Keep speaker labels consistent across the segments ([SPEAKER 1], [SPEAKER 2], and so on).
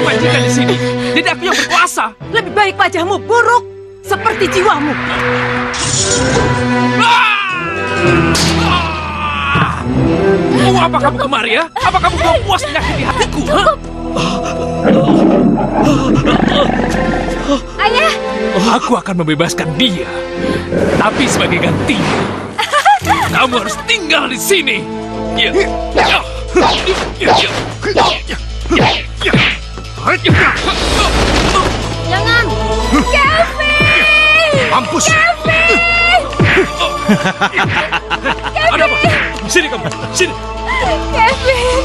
[SPEAKER 1] majikan di sini. Jadi aku yang berkuasa.
[SPEAKER 2] Lebih baik wajahmu buruk seperti jiwamu.
[SPEAKER 1] Mau apa kamu kemari ya? Apa kamu mau puas menyakiti hatiku?
[SPEAKER 2] Ayah!
[SPEAKER 1] Aku akan membebaskan dia. Tapi sebagai gantinya, kamu harus tinggal di sini.
[SPEAKER 2] Jangan! Kevin!
[SPEAKER 3] Mampus!
[SPEAKER 1] Ada apa? Sini kamu, sini.
[SPEAKER 2] Kevin!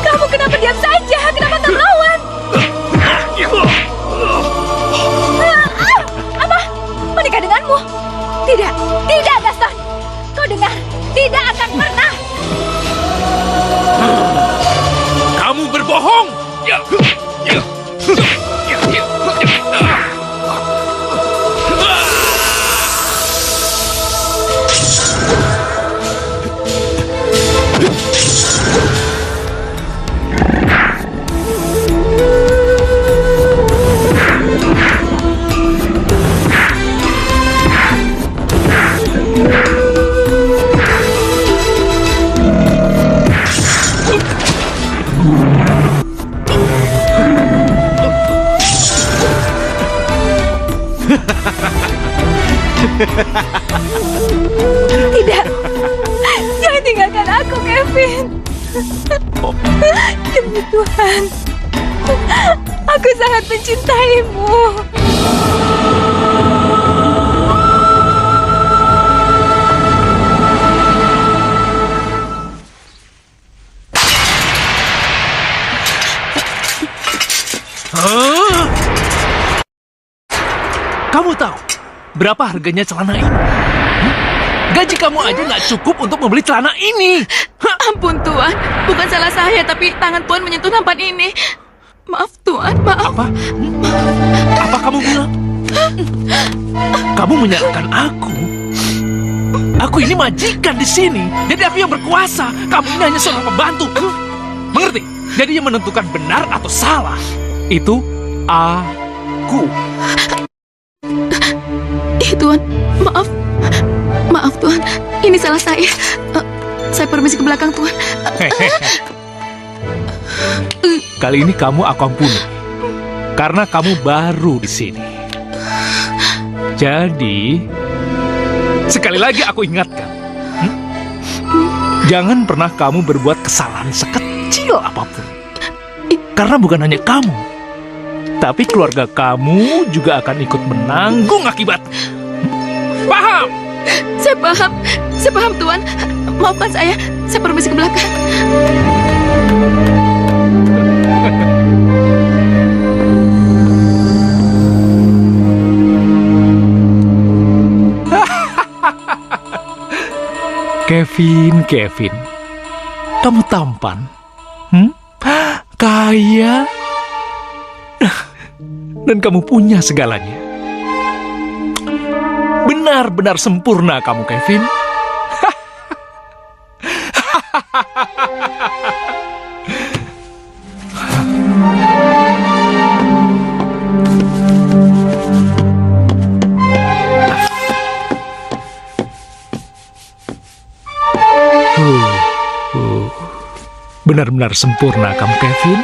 [SPEAKER 2] Kamu kenapa diam saja? Kenapa tak melawan? Apa? Menikah denganmu? Tidak, tidak Gaston. Kau dengar? Tidak akan pernah.
[SPEAKER 1] Kamu berbohong.
[SPEAKER 2] Tidak. Jangan tinggalkan aku, Kevin. Demi Tuhan. Aku sangat mencintaimu.
[SPEAKER 1] Kamu tahu berapa harganya celana ini? Gaji kamu aja nggak cukup untuk membeli celana ini.
[SPEAKER 2] Ampun, Tuan. Bukan salah saya, tapi tangan Tuan menyentuh nampan ini. Maaf, Tuan. Maaf.
[SPEAKER 1] Apa? Apa kamu bilang? Kamu menyalahkan aku? Aku ini majikan di sini. Jadi aku yang berkuasa. Kamu ini hanya seorang pembantu. Mengerti? Jadi yang menentukan benar atau salah itu aku.
[SPEAKER 2] Tuan, maaf. Maaf, Tuan. Ini salah saya. Saya permisi ke belakang, Tuan.
[SPEAKER 1] Kali ini kamu aku ampuni. Karena kamu baru di sini. Jadi, sekali lagi aku ingatkan. Jangan pernah kamu berbuat kesalahan sekecil apapun. Karena bukan hanya kamu, tapi keluarga kamu juga akan ikut menanggung akibatnya. Paham?
[SPEAKER 2] Saya paham. Saya paham, Tuan. Maafkan saya. Saya permisi ke belakang.
[SPEAKER 1] Kevin, kamu tampan, kaya, dan kamu punya segalanya. Benar-benar sempurna kamu, Kevin. Benar-benar sempurna kamu, Kevin.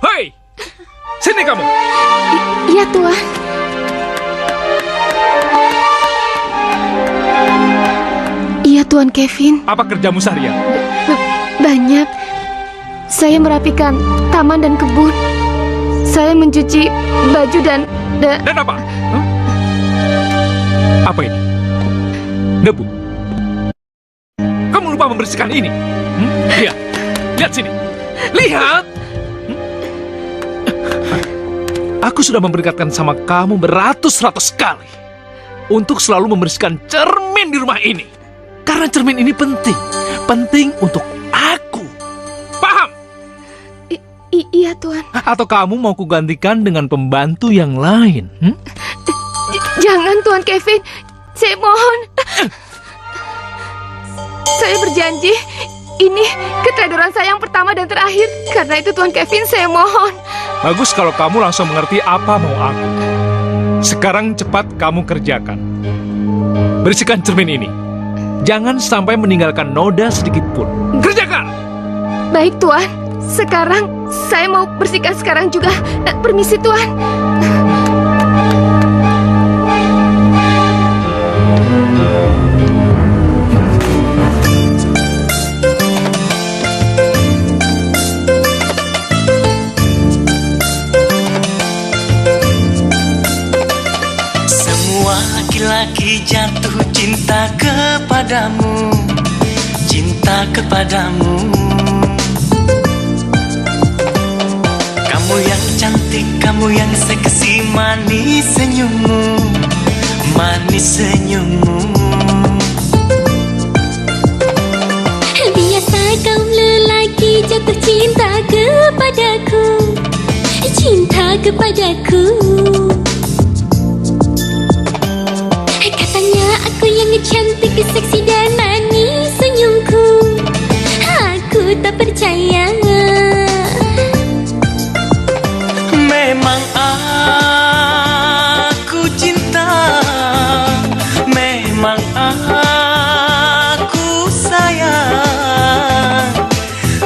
[SPEAKER 1] Hei, sini kamu.
[SPEAKER 2] Iya, Tuan. Iya, Tuan Kevin.
[SPEAKER 1] Apa kerjamu seharian?
[SPEAKER 2] Banyak. Saya merapikan taman dan kebun. Saya mencuci baju dan
[SPEAKER 1] apa? Apa ini? Debu. Kamu lupa membersihkan ini. Lihat, lihat sini. Lihat. Aku sudah memperingatkan sama kamu beratus-ratus kali untuk selalu membersihkan cermin di rumah ini. Karena cermin ini penting. Penting untuk aku. Paham?
[SPEAKER 2] Iya, Tuan.
[SPEAKER 1] Atau kamu mau kugantikan dengan pembantu yang lain?
[SPEAKER 2] Jangan, Tuan Kevin. Saya mohon. Saya berjanji, ini keteledoran saya yang pertama dan terakhir. Karena itu, Tuan Kevin, saya mohon.
[SPEAKER 1] Bagus kalau kamu langsung mengerti apa mau aku. Sekarang cepat kamu kerjakan. Bersihkan cermin ini. Jangan sampai meninggalkan noda sedikit pun. Kerjakan!
[SPEAKER 2] Baik, Tuan. Sekarang saya mau bersihkan sekarang juga. Permisi, Tuan.
[SPEAKER 3] Semua laki-laki jatuh cinta kepadamu, cinta kepadamu. Kamu yang cantik, kamu yang seksi, manis senyummu, manis senyummu.
[SPEAKER 4] Biasa kaum lelaki jatuh cinta kepadaku, cinta kepadaku. Katanya aku yang cantik, seksi dan manis senyumku. Aku tak percaya.
[SPEAKER 3] Memang aku cinta, memang aku sayang.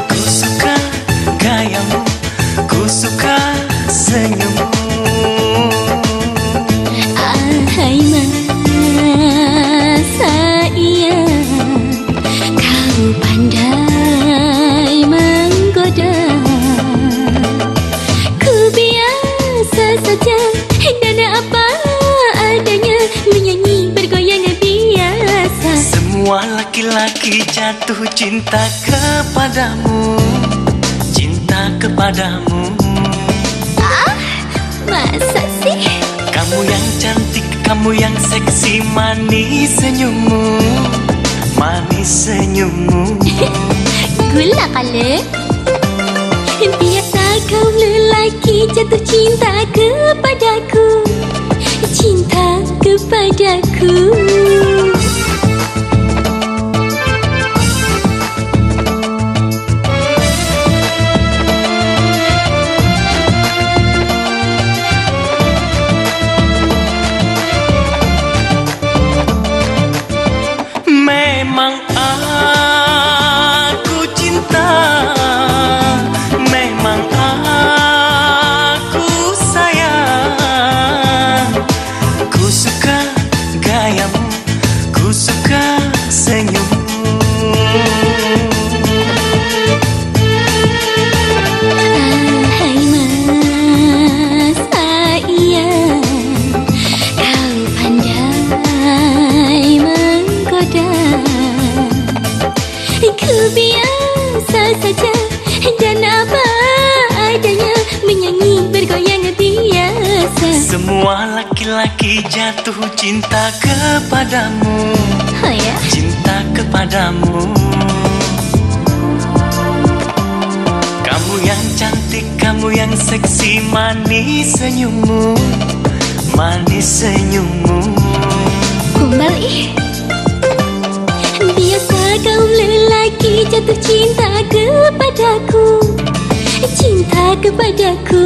[SPEAKER 3] Ku suka gayamu, ku suka senyummu.
[SPEAKER 4] Ahai masa iya, kau pandai menggoda. Ku biasa saja dan apa adanya, menyanyi bergoyang biasa.
[SPEAKER 3] Semua laki-laki jatuh cinta kepadamu, cinta kepadamu.
[SPEAKER 4] Masa sih?
[SPEAKER 3] Kamu yang cantik, kamu yang seksi, manis senyummu, manis senyummu.
[SPEAKER 4] Gula kali. Biasa kau lelaki jatuh cinta kepadaku, cinta kepadaku.
[SPEAKER 3] Memang aku cinta, memang aku sayang. Ku suka gayamu, ku suka senyummu.
[SPEAKER 4] Ahai masa iya, kau pandai menggoda. Ku biasa saja dan apa adanya, menyanyi bergoyang biasa.
[SPEAKER 3] Semua laki-laki jatuh cinta kepadamu,
[SPEAKER 4] Oh ya?
[SPEAKER 3] cinta kepadamu. Kamu yang cantik, kamu yang seksi, manis senyummu, manis senyummu.
[SPEAKER 4] Kumbal ih. Biasa kaum lelaki jatuh cinta kepadaku, cinta kepadaku.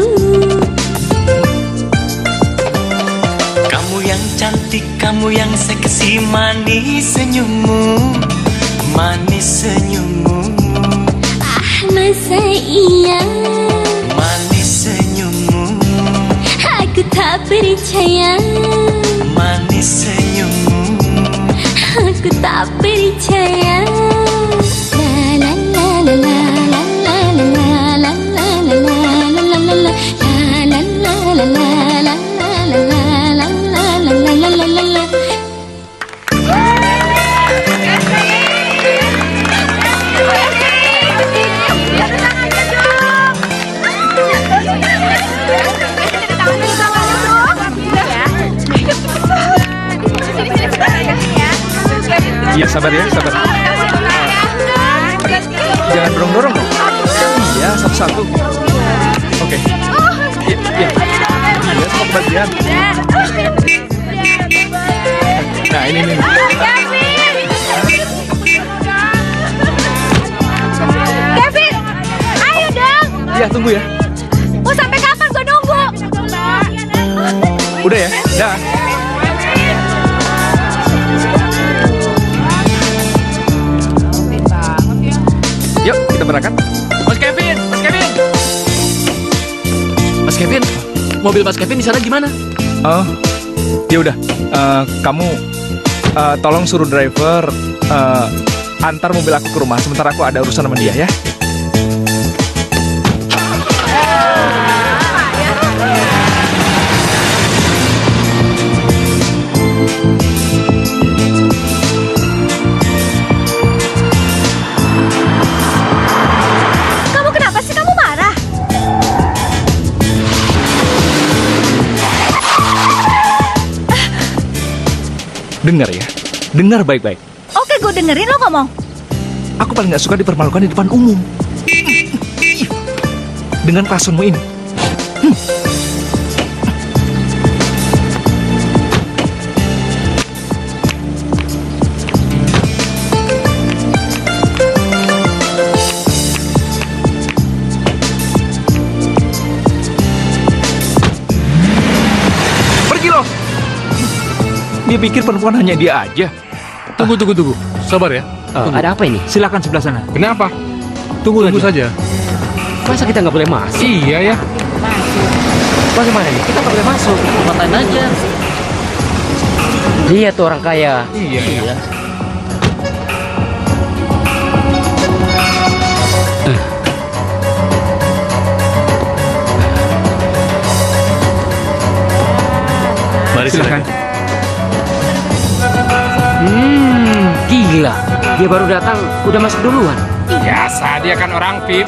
[SPEAKER 3] Kamu yang cantik, kamu yang seksi, manis senyummu, manis senyummu.
[SPEAKER 4] Masa iya?
[SPEAKER 3] Manis senyummu,
[SPEAKER 4] Aku tak percaya.
[SPEAKER 3] manis senyummu.
[SPEAKER 4] Aku tak percaya. La la la la la la la la la la la la la la la. La la la la la la la la la la la la la.
[SPEAKER 1] Iya, sabar ya, sabar. Jangan dorong-dorong dong. Iya, satu-satu. Oke. Iya, iya. Iya, semua kebagian.
[SPEAKER 5] tunggu ya.
[SPEAKER 4] Mau sampai kapan gue nunggu?
[SPEAKER 5] Udah ya, dah. Yuk, kita berangkat.
[SPEAKER 1] Mas Kevin, Mas Kevin. Mas Kevin, mobil Mas Kevin di sana gimana?
[SPEAKER 5] Oh, ya udah. Kamu tolong suruh driver antar mobil aku ke rumah. Sementara aku ada urusan sama dia ya.
[SPEAKER 4] Kamu kenapa sih? Kamu marah?
[SPEAKER 5] Dengar ya, dengar baik-baik.
[SPEAKER 4] Oke, gue dengerin lo ngomong.
[SPEAKER 5] Aku paling gak suka dipermalukan di depan umum. Dengan klasunmu ini. Pergi loh. Dia pikir perempuan hanya dia aja.
[SPEAKER 1] Tunggu. Sabar ya.
[SPEAKER 6] Ada apa ini?
[SPEAKER 5] Silakan sebelah sana.
[SPEAKER 1] Kenapa? Tunggu saja.
[SPEAKER 6] Masa kita nggak boleh masuk?
[SPEAKER 1] Iya ya.
[SPEAKER 6] Bagaimana nih? Kita nggak boleh masuk. Matain aja. Lihat tuh orang kaya.
[SPEAKER 1] Iya. Mari silakan.
[SPEAKER 6] Gila. Dia baru datang, udah masuk duluan.
[SPEAKER 1] Biasa, dia kan orang VIP.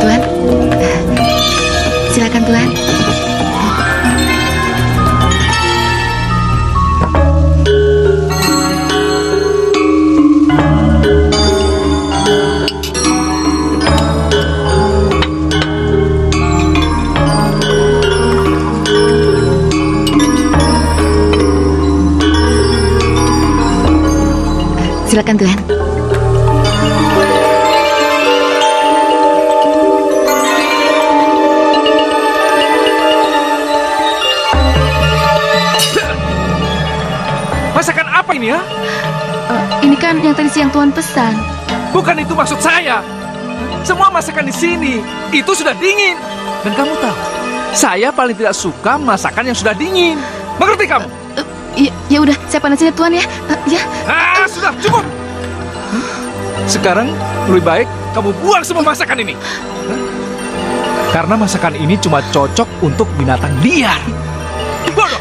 [SPEAKER 2] Tuan, silakan Tuan. Silakan Tuan.
[SPEAKER 5] Masakan apa ini ya?
[SPEAKER 2] Ini kan yang tadi siang Tuan pesan.
[SPEAKER 5] Bukan itu maksud saya. Semua masakan di sini itu sudah dingin. Dan kamu tahu, saya paling tidak suka masakan yang sudah dingin. Mengerti kamu?
[SPEAKER 2] Ya udah, saya panasin ya Tuan ya. Ya.
[SPEAKER 5] Sudah cukup. Sekarang lebih baik kamu buang semua masakan ini. Karena masakan ini cuma cocok untuk binatang liar. Bodoh.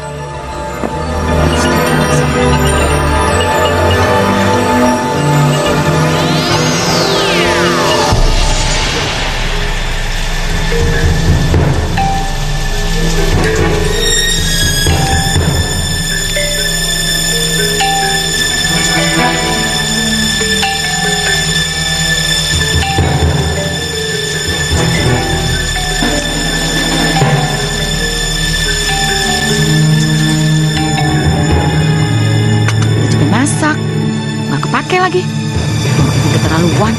[SPEAKER 2] Masak, nggak kepake lagi. Keterlaluan.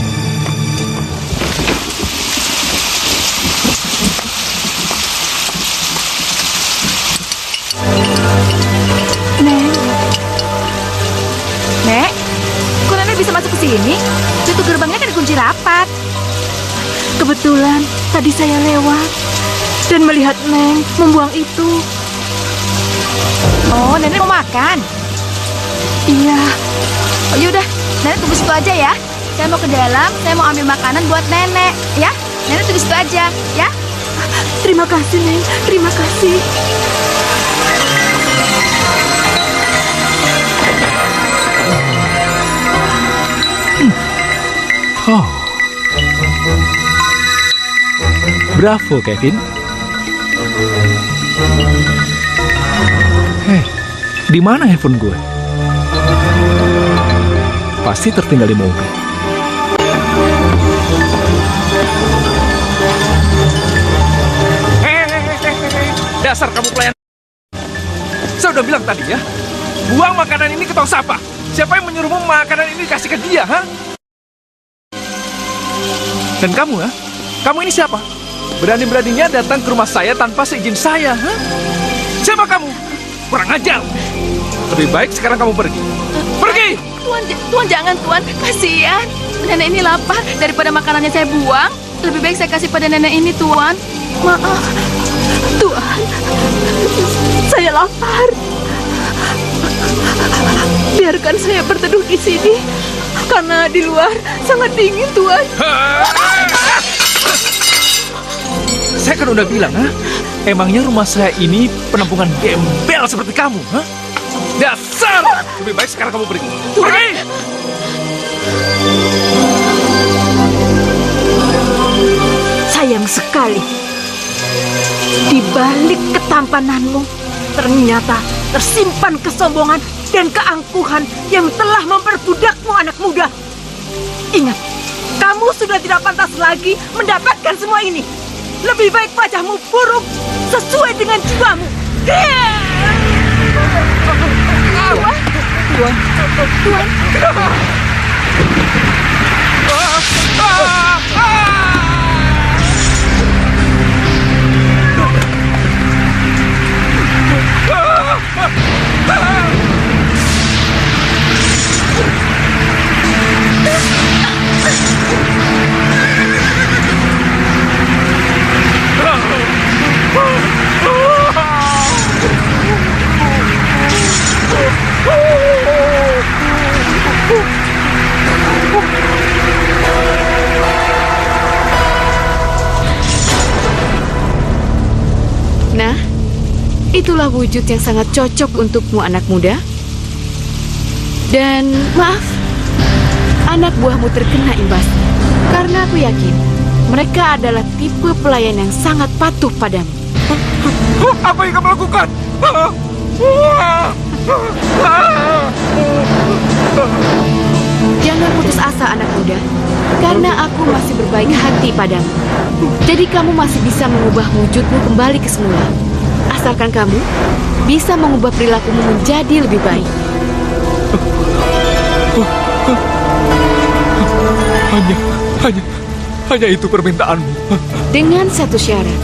[SPEAKER 2] Nek, kok Nenek bisa masuk ke sini? Pintu gerbangnya kan dikunci rapat. Kebetulan tadi saya lewat dan melihat Neng membuang itu. Oh, Nenek mau makan? Iya. Oh, yaudah, Nenek tunggu situ aja ya. Saya mau ke dalam, saya mau ambil makanan buat Nenek, ya. Nenek tunggu situ aja, ya. Terima kasih, Neng. Terima kasih.
[SPEAKER 5] Bravo, Kevin. Di mana handphone gue? Pasti tertinggal di mobil. Dasar kamu pelayan. Saya udah bilang tadi ya, buang makanan ini ke tong sampah. Siapa yang menyuruhmu makanan ini kasih ke dia, ha? Dan kamu, ha? Kamu ini siapa? Berani-beraninya datang ke rumah saya tanpa seizin saya, ha? Siapa kamu? Kurang ajar. Lebih baik sekarang kamu pergi. Pergi!
[SPEAKER 2] Tuan jangan Tuan, kasihan. Nenek ini lapar, daripada makanannya saya buang, lebih baik saya kasih pada nenek ini Tuan. Maaf, Tuan, saya lapar. Biarkan saya berteduh di sini, karena di luar sangat dingin Tuan.
[SPEAKER 5] Saya kan udah bilang, ha? Emangnya rumah saya ini penampungan gembel seperti kamu, ha? Dasar! Lebih baik sekarang kamu pergi. Pergi!
[SPEAKER 7] Sayang sekali. Di balik ketampananmu, ternyata tersimpan kesombongan dan keangkuhan yang telah memperbudakmu, anak muda. Ingat, kamu sudah tidak pantas lagi mendapatkan semua ini. Lebih baik wajahmu buruk sesuai dengan jiwamu. Tuan. Nah, itulah wujud yang sangat cocok untukmu, anak muda. Dan maaf, anak buahmu terkena imbasnya. Karena aku yakin mereka adalah tipe pelayan yang sangat patuh padamu.
[SPEAKER 5] Apa yang kamu lakukan?
[SPEAKER 7] Jangan putus asa, anak muda, karena aku masih berbaik hati padamu. Jadi kamu masih bisa mengubah wujudmu kembali ke semula. Asalkan kamu bisa mengubah perilakumu menjadi lebih baik.
[SPEAKER 5] Hanya itu permintaanmu.
[SPEAKER 7] Dengan satu syarat.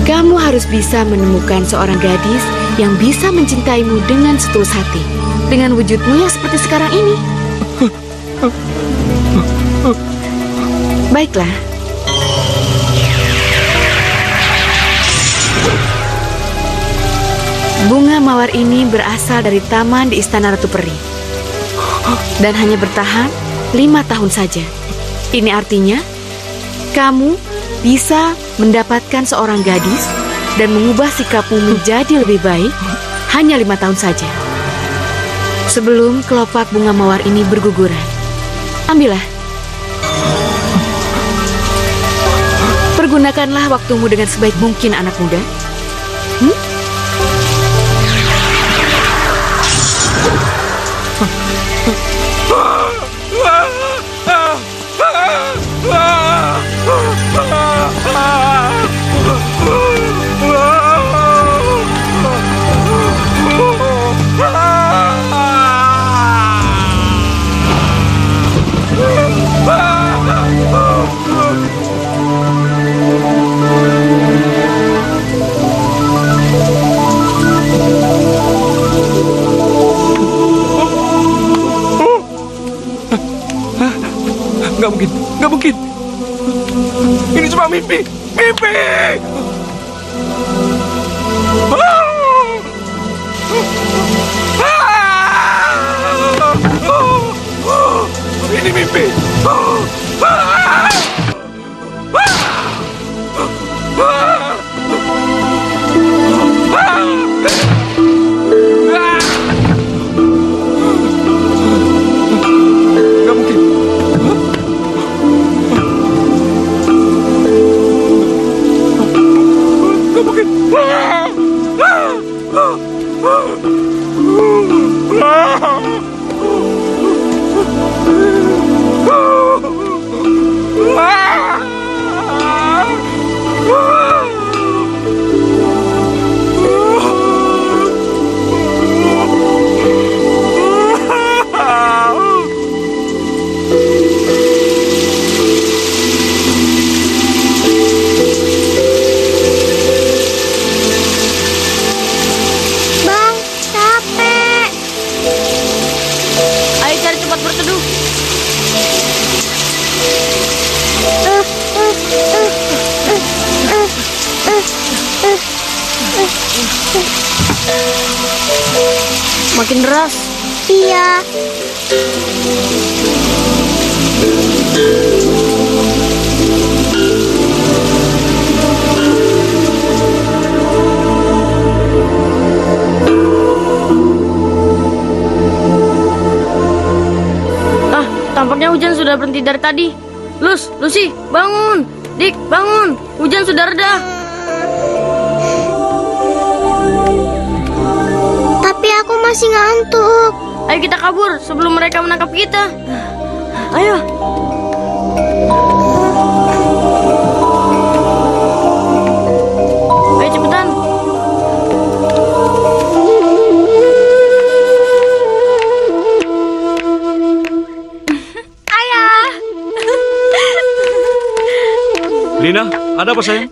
[SPEAKER 7] Kamu harus bisa menemukan seorang gadis yang bisa mencintaimu dengan setulus hati. Dengan wujudmu yang seperti sekarang ini. Baiklah. Bunga mawar ini berasal dari taman di Istana Ratu Peri. Dan hanya bertahan 5 tahun saja. Ini artinya, kamu bisa mendapatkan seorang gadis dan mengubah sikapmu menjadi lebih baik hanya 5 tahun saja. Sebelum kelopak bunga mawar ini berguguran. Ambillah. Pergunakanlah waktumu dengan sebaik mungkin, anak muda.
[SPEAKER 5] Nggak mungkin. Ini cuma mimpi. Ini mimpi. Nggak mungkin. Nggak mungkin.
[SPEAKER 7] tempat berteduh. Makin deras.
[SPEAKER 4] Iya.
[SPEAKER 7] Tampaknya hujan sudah berhenti dari tadi. Lucy, bangun. Dick, bangun. Hujan sudah reda.
[SPEAKER 4] Tapi aku masih ngantuk.
[SPEAKER 7] Ayo kita kabur sebelum mereka menangkap kita. Ayo. Ayo cepetan.
[SPEAKER 8] Lina, ada apa sayang?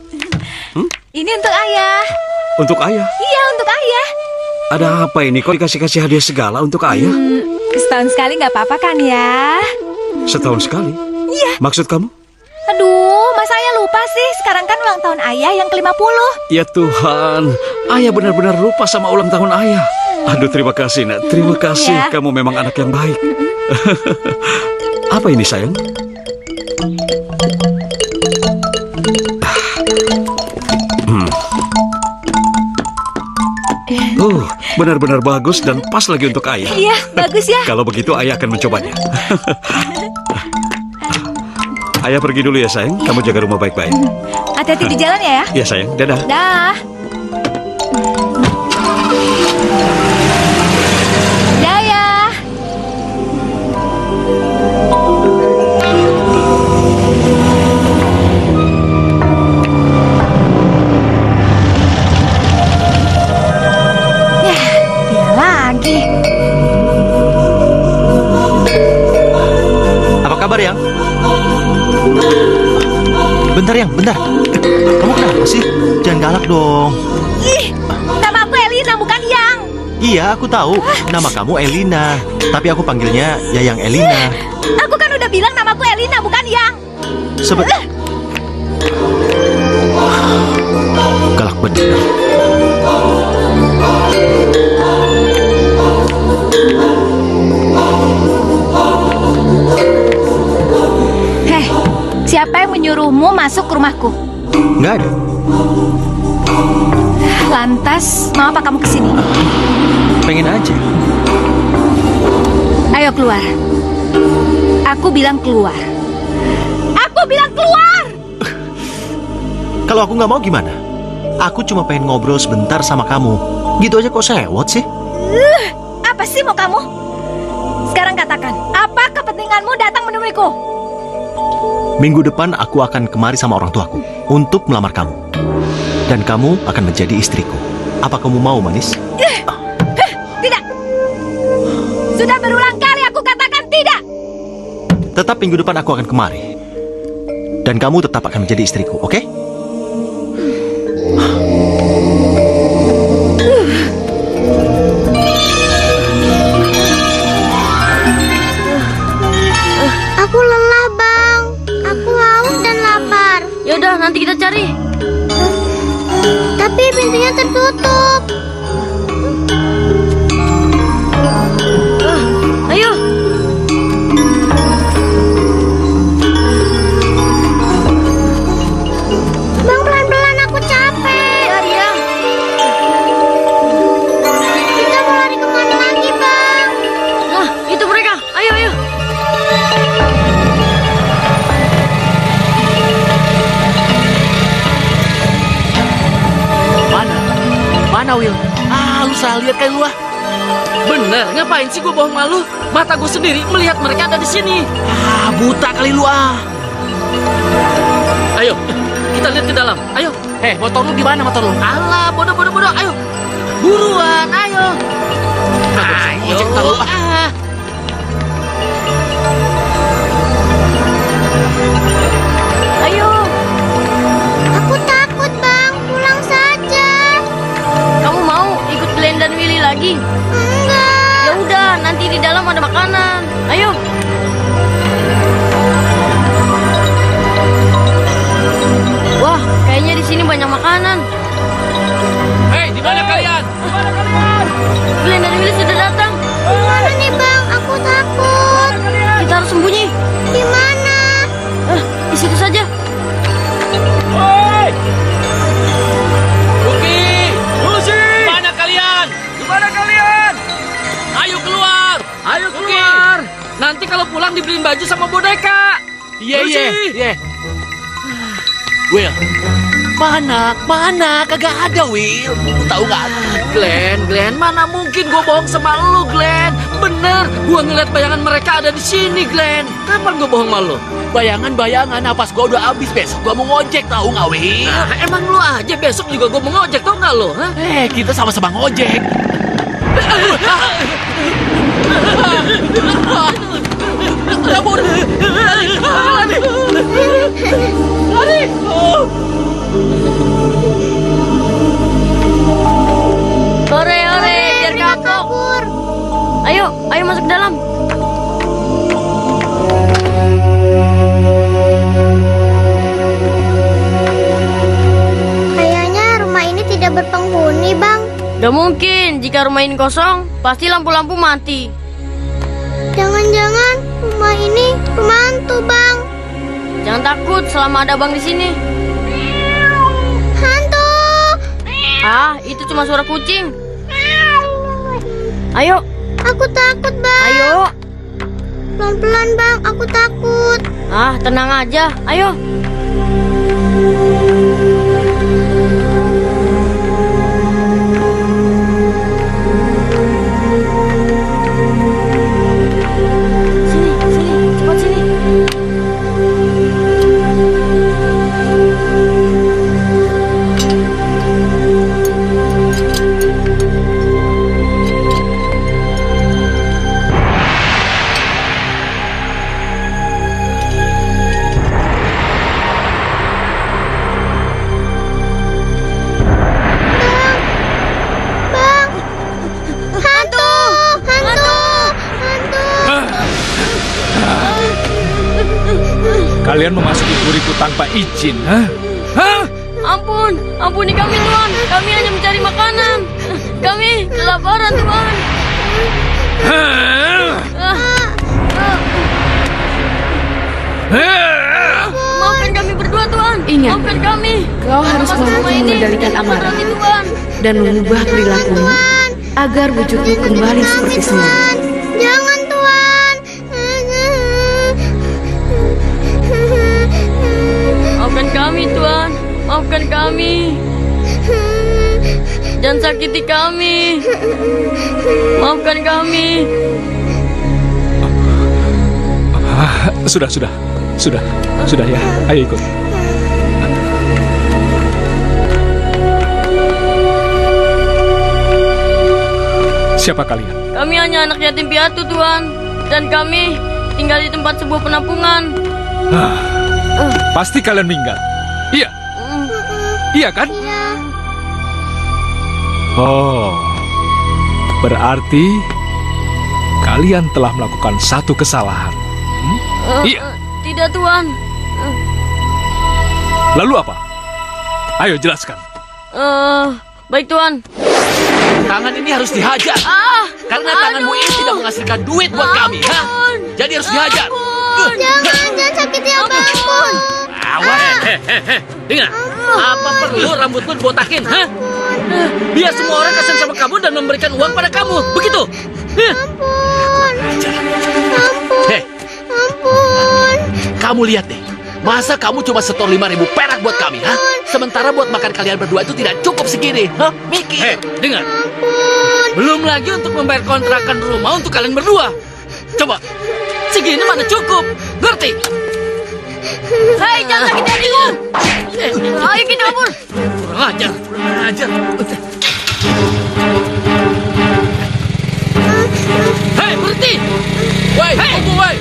[SPEAKER 2] Ini untuk ayah.
[SPEAKER 8] Untuk ayah?
[SPEAKER 2] Iya, untuk ayah.
[SPEAKER 8] Ada apa ini? Kok dikasih-kasih hadiah segala untuk ayah?
[SPEAKER 2] Setahun sekali nggak apa-apa kan ya?
[SPEAKER 8] Setahun sekali?
[SPEAKER 2] Iya.
[SPEAKER 8] Maksud kamu?
[SPEAKER 2] Aduh, masa ayah lupa sih? Sekarang kan ulang tahun ayah yang ke-50.
[SPEAKER 8] Ya Tuhan, ayah benar-benar lupa sama ulang tahun ayah. Aduh, terima kasih nak, terima kasih.
[SPEAKER 2] Ya.
[SPEAKER 8] Kamu memang anak yang baik. Apa ini sayang? Benar-benar bagus dan pas lagi untuk ayah.
[SPEAKER 2] Iya, bagus ya.
[SPEAKER 8] Kalau begitu ayah akan mencobanya. Ayah pergi dulu ya sayang. Kamu jaga rumah baik-baik.
[SPEAKER 2] Hati-hati di jalan ya.
[SPEAKER 8] Ya sayang, dadah.
[SPEAKER 2] Dah. Dah ya. Dia lagi.
[SPEAKER 6] Apa kabar, Yang? Bentar, Yang, bentar. Kamu kenapa sih? Jangan galak dong.
[SPEAKER 2] Ih, nama aku Elina bukan Yang.
[SPEAKER 6] Iya, aku tahu. Nama kamu Elina. Tapi aku panggilnya Yayang Elina.
[SPEAKER 2] Aku kan udah bilang namaku Elina bukan Yang.
[SPEAKER 6] Galak bener.
[SPEAKER 2] Heh, siapa yang menyuruhmu masuk ke rumahku?
[SPEAKER 6] Nggak ada.
[SPEAKER 2] Lantas, mau apa kamu kesini?
[SPEAKER 6] Pengen aja.
[SPEAKER 2] Ayo keluar. Aku bilang keluar. Aku bilang keluar!
[SPEAKER 6] Kalau aku nggak mau gimana? Aku cuma pengen ngobrol sebentar sama kamu. Gitu aja kok sewot sih?
[SPEAKER 2] Apa sih mau kamu? Sekarang katakan, apa kepentinganmu datang menemuiku?
[SPEAKER 6] Minggu depan aku akan kemari sama orang tuaku untuk melamar kamu. Dan kamu akan menjadi istriku. Apa kamu mau, manis?
[SPEAKER 2] Tidak. Sudah berulang kali aku katakan tidak.
[SPEAKER 6] Tetap minggu depan aku akan kemari. Dan kamu tetap akan menjadi istriku, oke?
[SPEAKER 4] Aku lelah, Bang. Aku haus dan lapar.
[SPEAKER 7] Yaudah, nanti kita cari.
[SPEAKER 4] Tapi pintunya tertutup.
[SPEAKER 7] Ayo.
[SPEAKER 4] Bang, pelan-pelan, aku capek.
[SPEAKER 7] Ya.
[SPEAKER 4] Kita mau lari kemana lagi, Bang?
[SPEAKER 7] Nah, itu mereka. Ayo.
[SPEAKER 1] Mana Will? Lu salah lihat kayak lu ah. Bener, ngapain sih gue bohong malu? Mata gue sendiri melihat mereka ada di sini. Buta kali lu ah. Ayo, kita lihat ke dalam. Ayo. Motor lu gimana motor lu? Alah, bodoh. Ayo. Buruan, ayo. Ayo.
[SPEAKER 7] Ayo.
[SPEAKER 4] Aku takut, Bang. Pulang saja.
[SPEAKER 7] Kamu mau ikut Glenn dan Willy lagi?
[SPEAKER 4] Enggak.
[SPEAKER 7] Ya udah, nanti di dalam ada makanan. Ayo.
[SPEAKER 8] nanti kalau pulang dibeliin baju sama boneka.
[SPEAKER 1] Iya,
[SPEAKER 8] Terus
[SPEAKER 1] iya,
[SPEAKER 8] sih.
[SPEAKER 1] iya. Will, mana? Kagak ada, Will. Lu tahu nggak?
[SPEAKER 8] Glenn, mana mungkin gue bohong sama lu, Glenn? Bener, gue ngeliat bayangan mereka ada di sini, Glenn. Kapan gue bohong sama lu?
[SPEAKER 1] Bayangan, napas gua udah habis. Besok gua mau ngojek, tahu nggak, Will?
[SPEAKER 8] Nah, emang lu aja besok juga gue mau ngojek, tau nggak lu? Hah?
[SPEAKER 1] Kita sama-sama ngojek. Kabur! Lari!
[SPEAKER 4] Hore, biar kapok. Ayo masuk ke dalam.
[SPEAKER 9] Kayaknya rumah ini tidak berpenghuni, Bang.
[SPEAKER 4] Gak mungkin, jika rumah ini kosong, pasti lampu-lampu mati.
[SPEAKER 9] Jangan-jangan rumah ini rumah hantu, Bang.
[SPEAKER 4] Jangan takut, selama ada Bang di sini.
[SPEAKER 9] Hantu!
[SPEAKER 4] Ah, itu cuma suara kucing. Ayo,
[SPEAKER 9] Aku takut, Bang.
[SPEAKER 4] ayo.
[SPEAKER 9] Pelan-pelan, Bang. Aku takut.
[SPEAKER 4] Ah, tenang aja. Ayo. Sini, cepat sini.
[SPEAKER 9] Bang! Hantu! Hantu! Hantu!
[SPEAKER 5] Kalian memasuki puriku tanpa izin, hah? Hah?
[SPEAKER 4] Ampuni kami Tuhan. Kami hanya mencari makanan. Kami kelaparan Tuhan.
[SPEAKER 5] Hah? Hah?
[SPEAKER 4] Maafkan kami berdua Tuhan.
[SPEAKER 7] Ingat,
[SPEAKER 4] Maafkan kami.
[SPEAKER 7] kau harus
[SPEAKER 4] Selama
[SPEAKER 7] mampu
[SPEAKER 4] semua ini
[SPEAKER 7] mengendalikan
[SPEAKER 4] tidak
[SPEAKER 7] amarah
[SPEAKER 4] berarti, Tuhan.
[SPEAKER 7] dan mengubah perilakumu agar wujudmu kembali seperti semula.
[SPEAKER 9] Jangan, Tuan.
[SPEAKER 4] Maafkan kami Tuhan. Maafkan kami. Jangan sakiti kami. Maafkan kami.
[SPEAKER 5] Sudah ya. Ayo ikut. Siapa kalian?
[SPEAKER 4] Kami hanya anak yatim piatu Tuhan. Dan kami tinggal di tempat sebuah penampungan.
[SPEAKER 5] Pasti kalian minggat. Iya. Iya kan? Oh. Berarti kalian telah melakukan satu kesalahan. Iya.
[SPEAKER 4] Tidak Tuhan.
[SPEAKER 5] Lalu apa? Ayo jelaskan.
[SPEAKER 4] Baik Tuhan.
[SPEAKER 1] Tangan ini harus dihajar. Karena tanganmu ini tidak menghasilkan duit buat kami, ha? Jadi harus dihajar.
[SPEAKER 9] Jangan sakiti abangku.
[SPEAKER 1] Awas. Dengar, apa perlu rambut lu dibotakin, ha? Biar semua orang kasihan sama kamu dan memberikan uang pada kamu, begitu?
[SPEAKER 9] Ampun.
[SPEAKER 1] Heh,
[SPEAKER 9] Ampun.
[SPEAKER 1] kamu lihat deh. Masa kamu cuma setor 5.000 perak buat kami, ha? Sementara buat makan kalian berdua itu tidak cukup segini, ha? Mikir.
[SPEAKER 8] Dengar. Belum lagi untuk membayar kontrakan rumah untuk kalian berdua. Coba, segini mana cukup? Ngerti?
[SPEAKER 4] Hei, jangan sakiti adikku. Ayo kita kabur.
[SPEAKER 8] Kurang ajar, kurang ajar. Hei, berhenti!
[SPEAKER 1] Woi, tunggu, woi.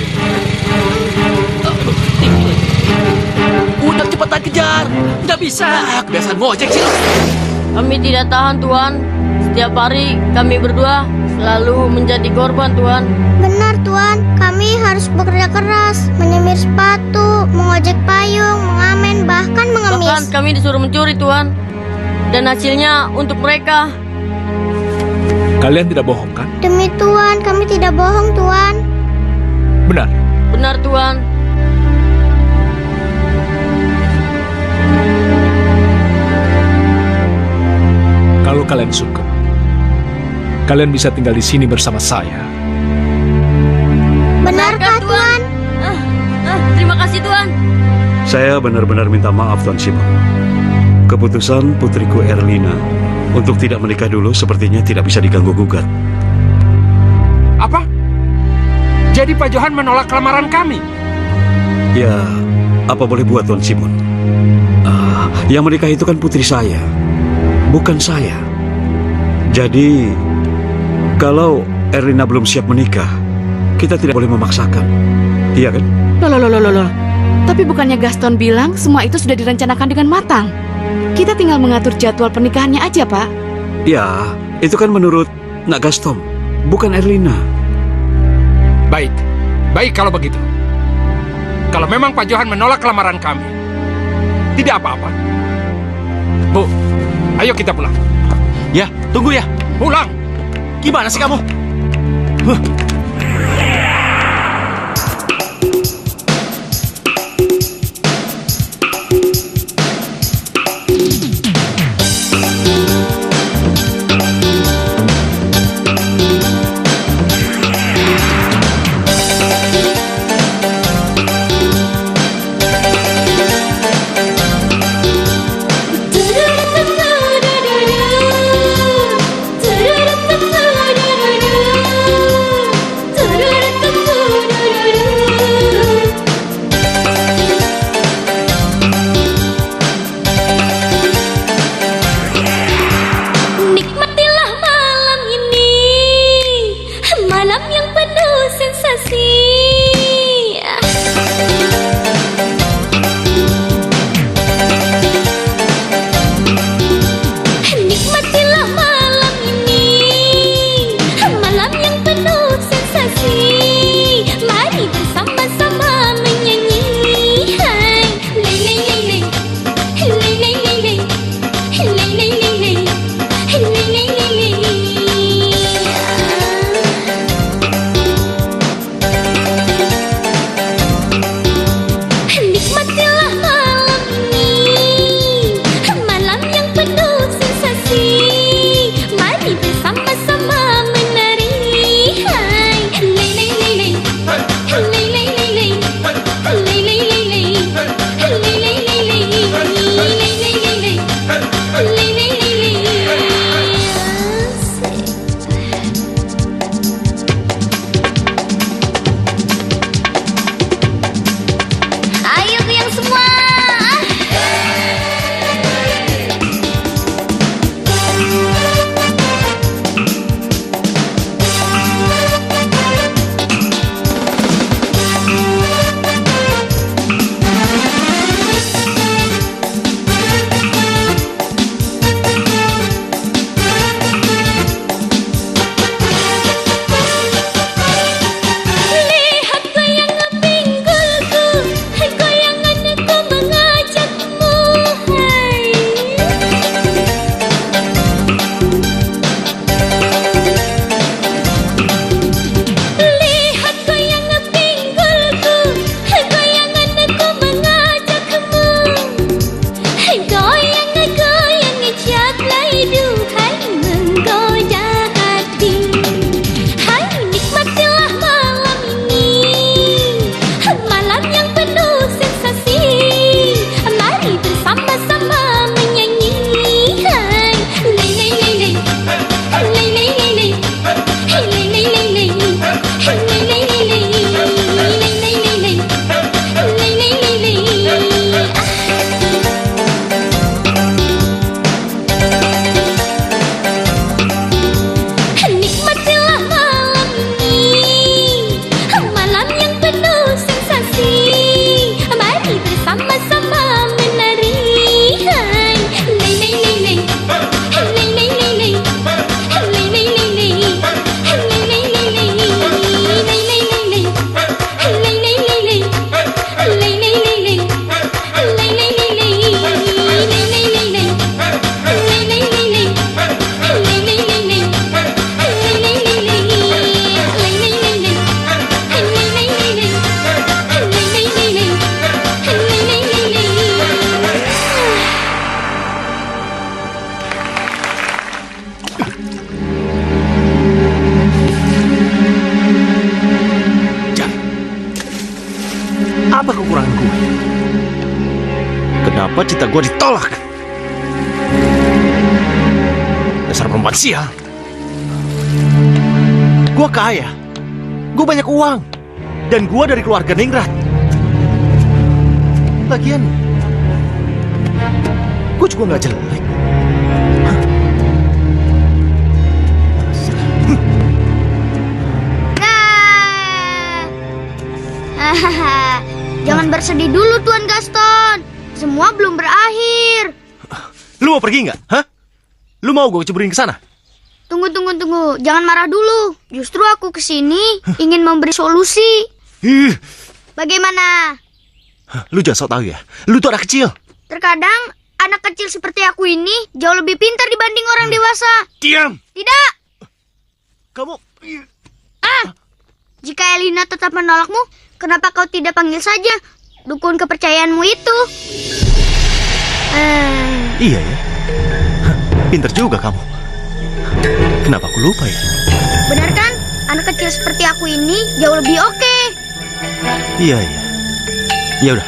[SPEAKER 1] Udah cepetan kejar.
[SPEAKER 8] Nggak bisa.
[SPEAKER 1] Kebiasaan ngojek sih lo.
[SPEAKER 4] Kami tidak tahan Tuhan. Setiap hari kami berdua selalu menjadi korban Tuhan.
[SPEAKER 9] Benar, Tuan. Kami harus bekerja keras, menyemir sepatu, mengojek payung, mengamen, bahkan
[SPEAKER 4] Bahkan
[SPEAKER 9] mengemis.
[SPEAKER 4] kami disuruh mencuri Tuhan. Dan hasilnya untuk mereka.
[SPEAKER 5] Kalian tidak bohong kan?
[SPEAKER 9] Demi Tuan, kami tidak bohong, Tuan.
[SPEAKER 5] Benar.
[SPEAKER 4] Benar Tuhan.
[SPEAKER 5] Kalau kalian suka, kalian bisa tinggal di sini bersama saya.
[SPEAKER 9] Benarkah,
[SPEAKER 10] Saya benar-benar minta maaf, Tuan Simon. Keputusan putriku Erlina untuk tidak menikah dulu sepertinya tidak bisa diganggu-gugat.
[SPEAKER 11] Apa? Jadi Pak Johan menolak lamaran kami?
[SPEAKER 10] Ya, apa boleh buat, Tuan Simon? Yang menikah itu kan putri saya, bukan saya. Jadi, kalau Erlina belum siap menikah, kita tidak boleh memaksakan. Iya kan?
[SPEAKER 7] Loh. Tapi bukannya Gaston bilang semua itu sudah direncanakan dengan matang? Kita tinggal mengatur jadwal pernikahannya aja, Pak.
[SPEAKER 10] Ya, itu kan menurut Nak Gaston, bukan Erlina.
[SPEAKER 11] Baik kalau begitu. Kalau memang Pak Johan menolak lamaran kami, tidak apa-apa. Bu, ayo kita pulang.
[SPEAKER 6] Ya, tunggu ya.
[SPEAKER 11] Pulang.
[SPEAKER 6] Gimana sih kamu?
[SPEAKER 4] Nikmatilah malam ini, malam yang penuh sensasi. Nikmatilah malam ini, malam yang penuh sensasi. Mari bersama-sama menyanyi. Hai, lei lei lei lei, lei lei lei lei, lei lei lei lei, lei lei lei lei.
[SPEAKER 6] Kenapa cinta gue ditolak? Dasar perempuan sial. Gue kaya, gue banyak uang, dan gue dari keluarga ningrat. Lagian, gue juga nggak jelek.
[SPEAKER 9] Jangan bersedih dulu, Tuan Gaston. Semua belum berakhir.
[SPEAKER 6] Lu mau pergi nggak? Hah? Lu mau gue ceburin ke sana?
[SPEAKER 9] Tunggu. Jangan marah dulu. Justru aku kesini ingin memberi solusi. Bagaimana?
[SPEAKER 6] Lu jangan sok tahu ya. Lu tuh anak kecil.
[SPEAKER 9] Terkadang anak kecil seperti aku ini jauh lebih pintar dibanding orang dewasa.
[SPEAKER 6] Diam.
[SPEAKER 9] Tidak.
[SPEAKER 6] Kamu...
[SPEAKER 9] Jika Elina tetap menolakmu, kenapa kau tidak panggil saja dukun kepercayaanmu itu?
[SPEAKER 6] Iya ya. Pinter juga kamu. Kenapa aku lupa ya?
[SPEAKER 9] Benar kan? Anak kecil seperti aku ini jauh lebih oke.
[SPEAKER 6] Iya. Ya udah.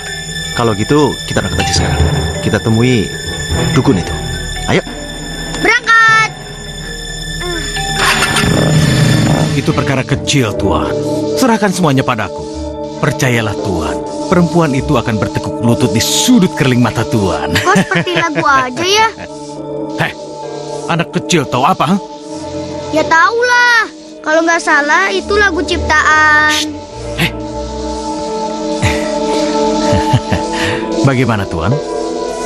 [SPEAKER 6] Kalau gitu kita berangkat aja sekarang. Kita temui dukun itu. Ayo.
[SPEAKER 9] Berangkat.
[SPEAKER 12] Itu perkara kecil, Tuan. Serahkan semuanya padaku. Percayalah, Tuan. Perempuan itu akan bertekuk lutut di sudut kerling mata Tuan.
[SPEAKER 9] Kok seperti lagu aja ya?
[SPEAKER 12] Heh, anak kecil tahu apa? Huh?
[SPEAKER 9] Ya tahulah. Kalau nggak salah itu lagu ciptaan.
[SPEAKER 12] Bagaimana, Tuan?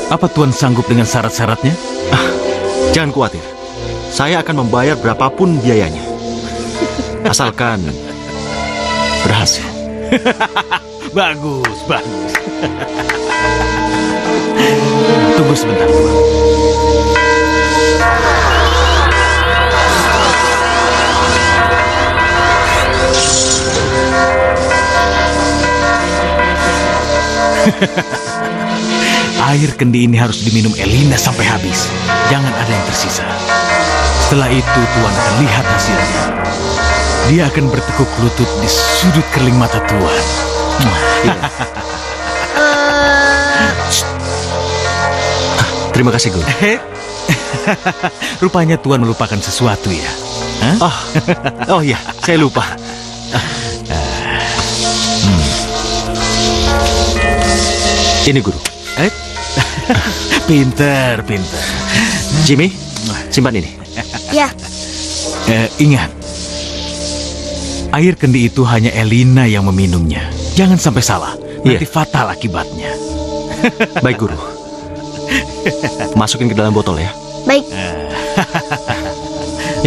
[SPEAKER 12] Apa Tuan sanggup dengan syarat-syaratnya?
[SPEAKER 6] Jangan khawatir. Saya akan membayar berapapun biayanya. Asalkan berhasil.
[SPEAKER 12] Bagus. Tunggu sebentar, Tuan. Air kendi ini harus diminum Elina sampai habis. Jangan ada yang tersisa. Setelah itu Tuan akan lihat hasilnya. Dia akan bertekuk lutut di sudut kerling mata Tuan.
[SPEAKER 6] Terima kasih, Guru.
[SPEAKER 12] Rupanya Tuan melupakan sesuatu ya?
[SPEAKER 6] Oh iya, saya lupa. Ini, Guru.
[SPEAKER 12] Pinter.
[SPEAKER 6] Jimmy, simpan ini.
[SPEAKER 9] Ya.
[SPEAKER 12] Ingat, air kendi itu hanya Elina yang meminumnya. Jangan sampai salah, nanti fatal akibatnya.
[SPEAKER 6] Baik, Guru. Masukin ke dalam botol ya.
[SPEAKER 9] Baik.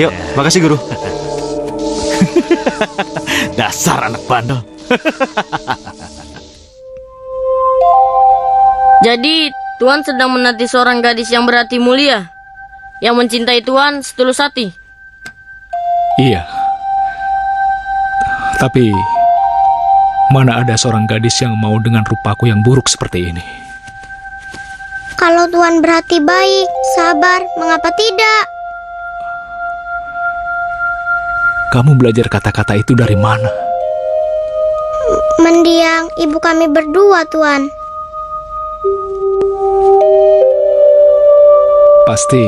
[SPEAKER 6] Yuk, makasih, Guru.
[SPEAKER 12] Dasar anak bandel.
[SPEAKER 13] Jadi, Tuan sedang menanti seorang gadis yang berhati mulia, yang mencintai Tuan setulus hati.
[SPEAKER 1] Iya. Tapi, mana ada seorang gadis yang mau dengan rupaku yang buruk seperti ini?
[SPEAKER 9] Kalau Tuan berhati baik, sabar, mengapa tidak?
[SPEAKER 1] Kamu belajar kata-kata itu dari mana?
[SPEAKER 9] Mendiang ibu kami berdua, Tuan.
[SPEAKER 1] Pasti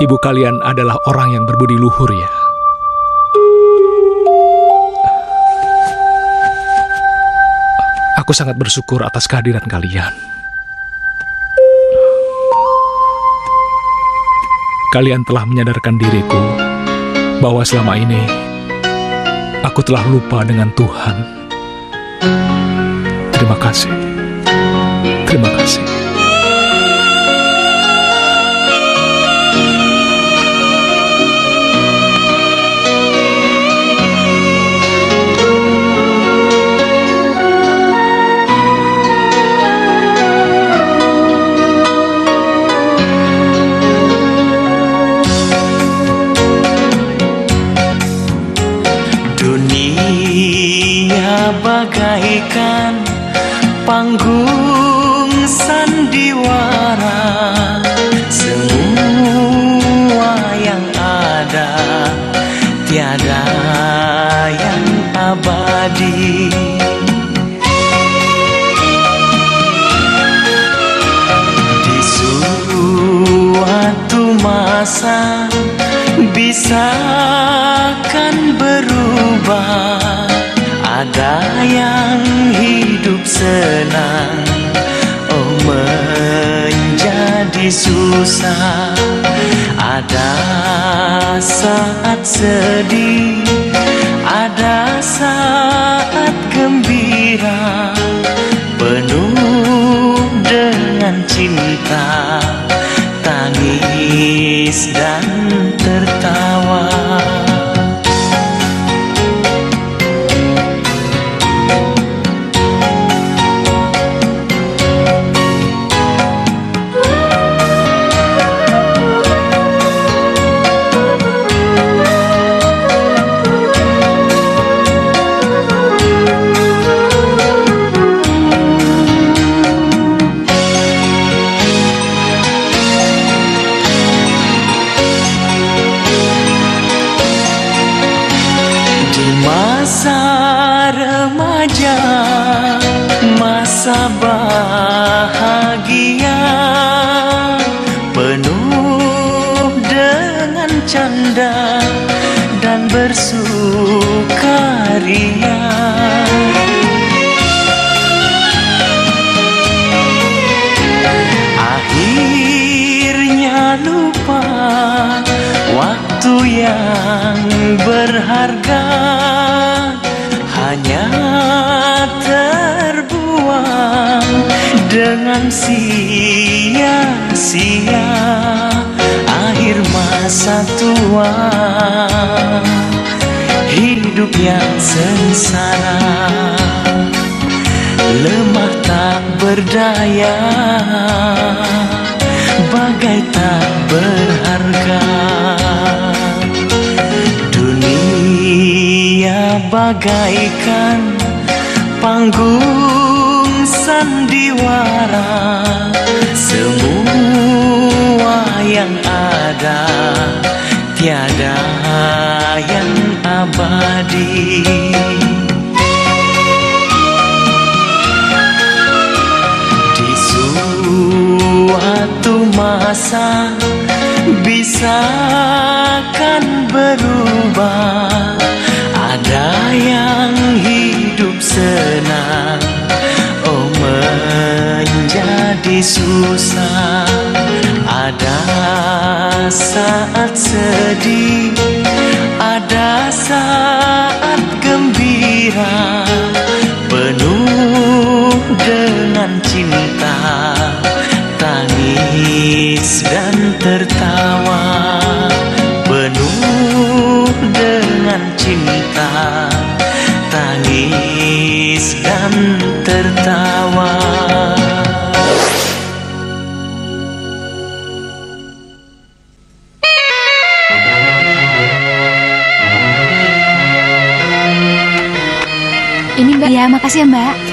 [SPEAKER 1] ibu kalian adalah orang yang berbudi luhur ya. Aku sangat bersyukur atas kehadiran kalian. Kalian telah menyadarkan diriku bahwa selama ini aku telah lupa dengan Tuhan. Terima kasih. Terima kasih.
[SPEAKER 3] Dunia bagaikan panggung sandiwara, semua yang ada tiada yang abadi. masa bisa kan berubah. Ada yang hidup senang, oh menjadi susah. Ada saat sedih, ada saat gembira, penuh dengan cinta, tangis dan tertawa. Masa bahagia penuh dengan canda dan bersukaria. Akhirnya lupa waktu yang berharga, hanya terbuang dengan sia-sia. Akhir masa tua, hidup yang sengsara, lemah tak berdaya, bagai tak berharga. Dunia bagaikan panggung sandiwara, semua yang ada tiada yang abadi. Di suatu masa bisa kan berubah. Ada yang hidup senang, oh menjadi susah. Ada saat sedih, ada saat gembira, penuh dengan cinta, tangis dan tertawa, penuh dengan cinta, tangis dan tertawa.
[SPEAKER 2] Ini Mbak. Iya, makasih ya Mbak.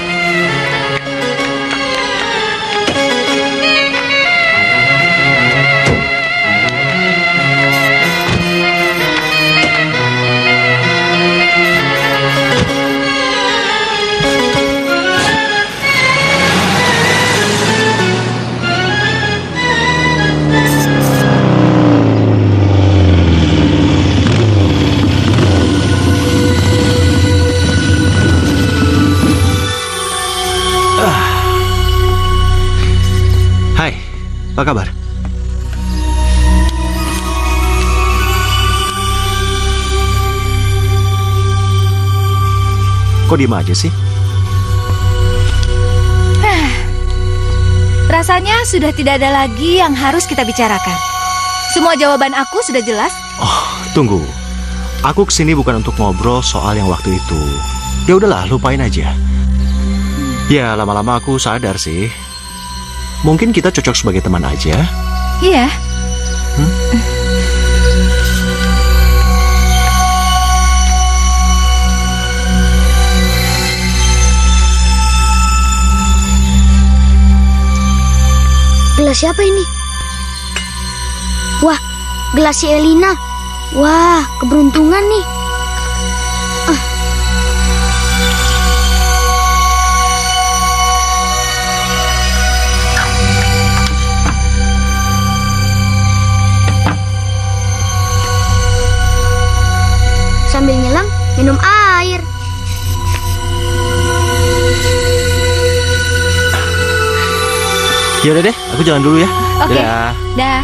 [SPEAKER 6] Apa kabar? Kok diem aja sih?
[SPEAKER 2] Rasanya sudah tidak ada lagi yang harus kita bicarakan. Semua jawaban aku sudah jelas.
[SPEAKER 6] Oh, tunggu. Aku kesini bukan untuk ngobrol soal yang waktu itu. Ya udahlah, lupain aja. Ya, lama-lama aku sadar sih. Mungkin kita cocok sebagai teman aja.
[SPEAKER 2] Iya.
[SPEAKER 9] Gelas siapa ini? Wah, gelas si Elina. Wah, keberuntungan nih.
[SPEAKER 6] Ya udah deh, aku jalan dulu ya.
[SPEAKER 2] Oke.
[SPEAKER 6] Dadah.
[SPEAKER 2] Dah.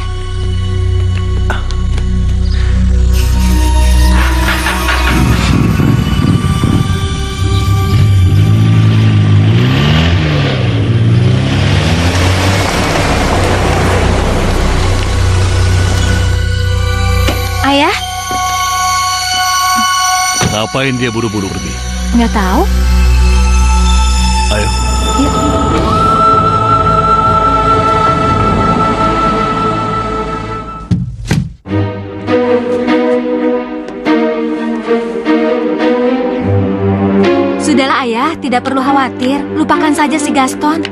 [SPEAKER 2] Ayah,
[SPEAKER 12] Ngapain dia buru-buru pergi?
[SPEAKER 2] nggak tahu.
[SPEAKER 12] Ayo.
[SPEAKER 14] Sudahlah ayah, tidak perlu khawatir. Lupakan saja si Gaston.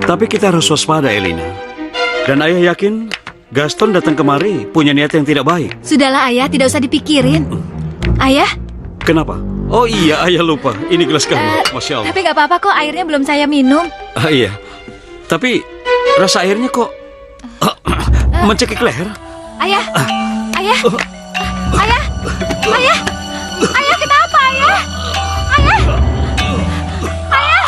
[SPEAKER 10] Tapi kita harus waspada, Elina. Dan ayah yakin Gaston datang kemari punya niat yang tidak baik.
[SPEAKER 14] Sudahlah ayah, tidak usah dipikirin. Ayah,
[SPEAKER 10] Kenapa? Oh iya, ayah lupa. Ini gelas kamu. Masya Allah.
[SPEAKER 14] tapi nggak apa-apa kok, airnya belum saya minum.
[SPEAKER 10] Iya. Tapi rasa airnya kok mencekik leher.
[SPEAKER 14] Ayah, ayah, ayah, ayah, ayah kenapa ayah? Ayah, ayah,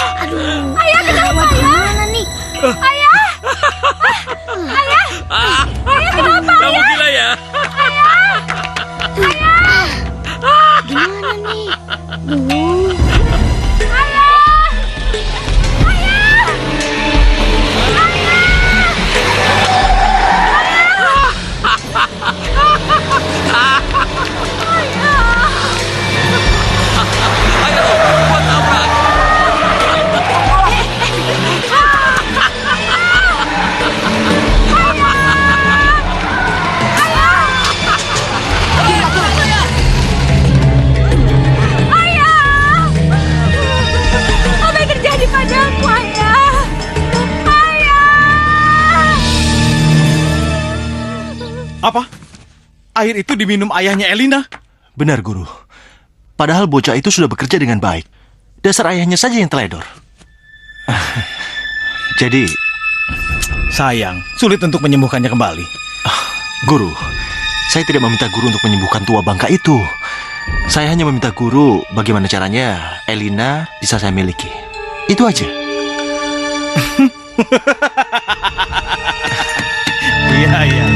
[SPEAKER 14] ayah kenapa ayah?
[SPEAKER 9] Gimana nih?
[SPEAKER 14] Ayah, ayah, ayah kenapa
[SPEAKER 10] Kamu
[SPEAKER 14] ayah?
[SPEAKER 10] gila ya?
[SPEAKER 9] Gimana nih?
[SPEAKER 14] Apa yang terjadi padaku ayah?
[SPEAKER 12] Apa? Air itu diminum ayahnya Elina?
[SPEAKER 6] Benar, Guru. Padahal bocah itu sudah bekerja dengan baik. Dasar ayahnya saja yang teledor. Jadi,
[SPEAKER 12] Sayang, sulit untuk menyembuhkannya kembali.
[SPEAKER 6] Guru, saya tidak meminta Guru untuk menyembuhkan tua bangka itu. Saya hanya meminta Guru bagaimana caranya Elina bisa saya miliki. Itu aja.
[SPEAKER 12] Iya, iya.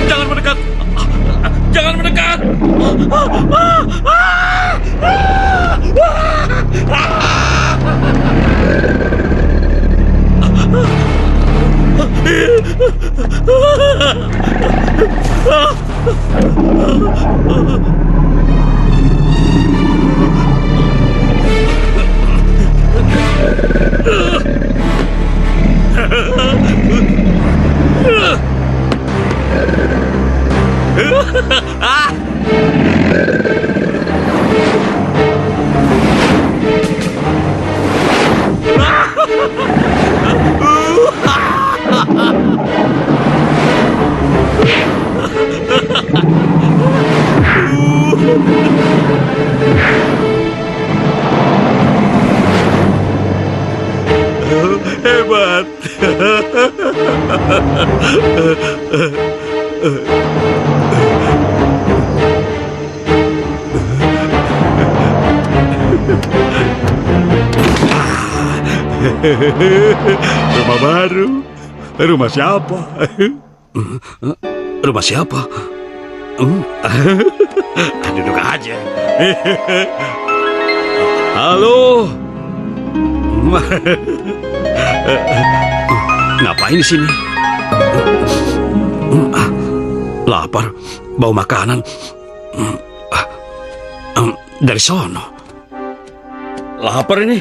[SPEAKER 10] Jangan mendekat. Jangan mendekat.
[SPEAKER 15] Hebat. Rumah baru. Rumah siapa?
[SPEAKER 10] Rumah siapa? Duduk aja. Halo. Ngapain di sini? Lapar, bau makanan. Dari sono. Lapar ini.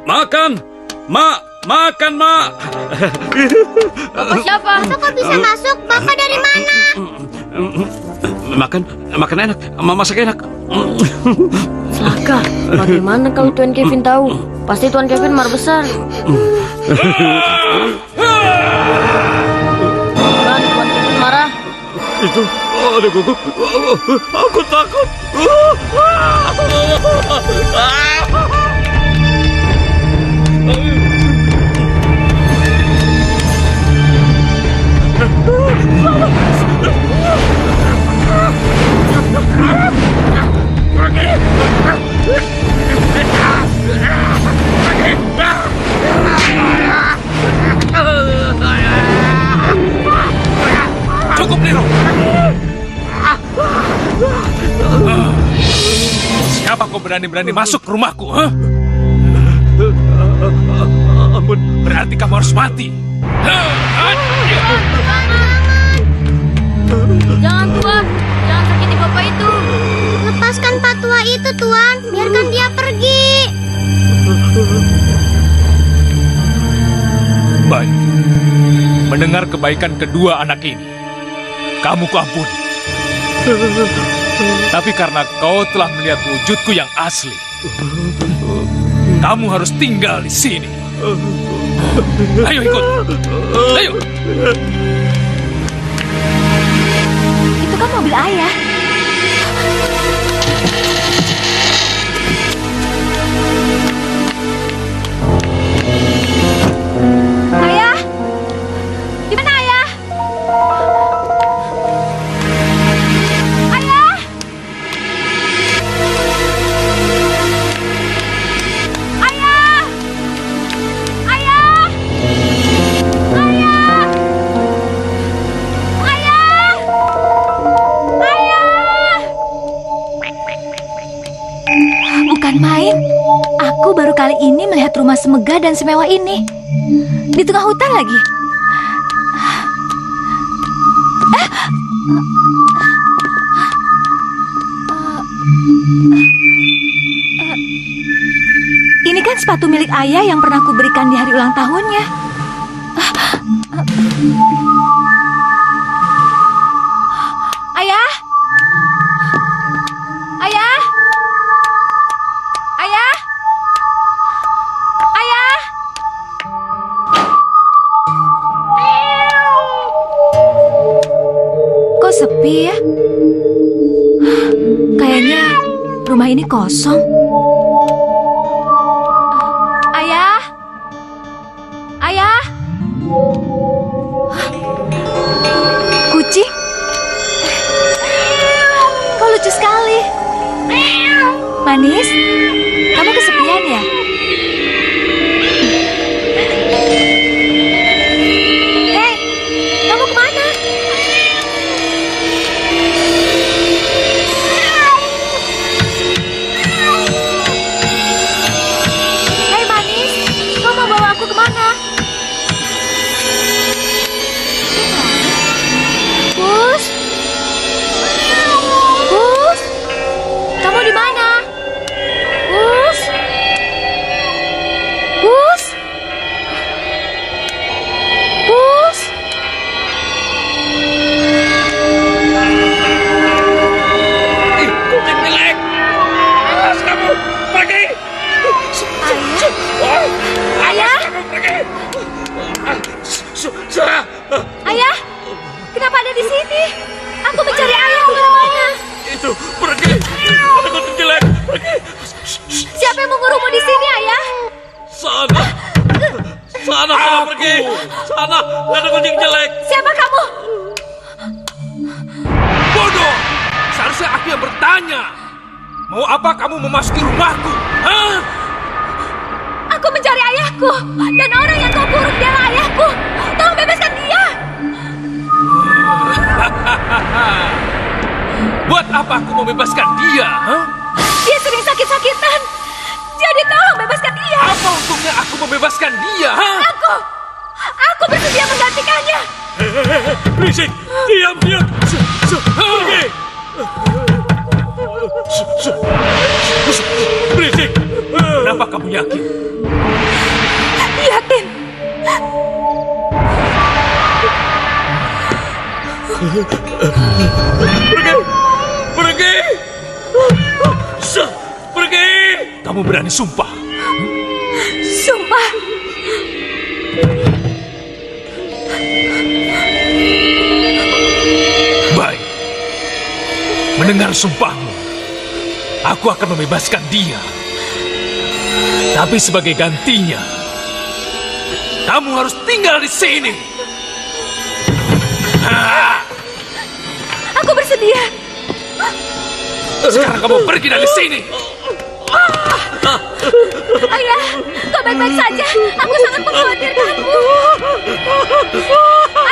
[SPEAKER 10] Makan, Mak. Makan, Mak.
[SPEAKER 9] Bapak siapa? Bapak kok bisa masuk? Bapak dari mana?
[SPEAKER 10] Makan enak. Masak enak.
[SPEAKER 13] Saka, bagaimana kalau Tuan Kevin tahu? Pasti Tuan Kevin marah besar.
[SPEAKER 15] Itu aduh, aku takut.
[SPEAKER 1] Cukup, Nero. Siapa kau berani-berani masuk ke rumahku? Huh?
[SPEAKER 15] Ampun.
[SPEAKER 1] Berarti kamu harus mati.
[SPEAKER 13] Jangan, Tuan. Jangan sakiti bapak itu.
[SPEAKER 9] Lepaskan Pak Tua itu, Tuan. Biarkan dia pergi.
[SPEAKER 1] Baik. Mendengar kebaikan kedua anak ini, kamu kuampuni. Tapi karena kau telah melihat wujudku yang asli, kamu harus tinggal di sini. Ayo ikut. Ayo.
[SPEAKER 14] Itu kan mobil ayah. Ayah? Di mana ayah? Ayah? Ayah? Ayah? Ayah? Ayah? Ayah? Bukan main. Aku baru kali ini melihat rumah semegah dan semewah ini. Di tengah hutan lagi. Ini kan sepatu milik ayah yang pernah aku berikan di hari ulang tahunnya. Ayah? Ayah? Ayah? Ayah? Kok sepi ya? Kayaknya rumah ini kosong. Ayah? Ayah? Kucing? Kau lucu sekali. Manis, kamu kesepian ya? Hei, kamu kemana? Hei Manis, kau mau bawa aku kemana? Bus? Bus? Kamu di mana? Bus? Bus? Bus?
[SPEAKER 1] Kucing jelek. Awas kamu. Pergi.
[SPEAKER 14] Ayah?
[SPEAKER 1] Kamu pergi.
[SPEAKER 14] Ayah? Kenapa ada di sini? Aku mencari ayah kemana-mana.
[SPEAKER 15] Itu pergi. Ada kucing jelek. Pergi.
[SPEAKER 14] Siapa yang mengurungmu di sini, ayah?
[SPEAKER 15] Sana. Sana pergi. Sana. Ada kucing jelek.
[SPEAKER 14] Siapa kamu?
[SPEAKER 1] Bodoh. Seharusnya aku yang bertanya. Mau apa kamu memasuki rumahku? Hah?
[SPEAKER 14] Aku mencari ayahku. Dan orang yang kau kurung dialah ayahku. Tolong bebaskan dia.
[SPEAKER 1] Buat apa aku membebaskan dia? Hah?
[SPEAKER 14] Dia sering sakit-sakitan. Jadi tolong bebaskan dia.
[SPEAKER 1] Apa untungnya aku membebaskan dia? Hah?
[SPEAKER 14] Aku bersedia menggantikannya.
[SPEAKER 15] Berisik. Diam. Pergi. Berisik.
[SPEAKER 1] Kenapa kamu yakin?
[SPEAKER 14] Yakin.
[SPEAKER 15] Pergi. Pergi.
[SPEAKER 1] Kamu berani sumpah?
[SPEAKER 14] Sumpah.
[SPEAKER 1] Baik. mendengar sumpahmu, aku akan membebaskan dia. Tapi sebagai gantinya, kamu harus tinggal di sini.
[SPEAKER 14] Aku bersedia.
[SPEAKER 1] Sekarang kamu pergi dari sini.
[SPEAKER 14] Ayah, kau baik-baik saja. Aku sangat mengkhawatirkanmu.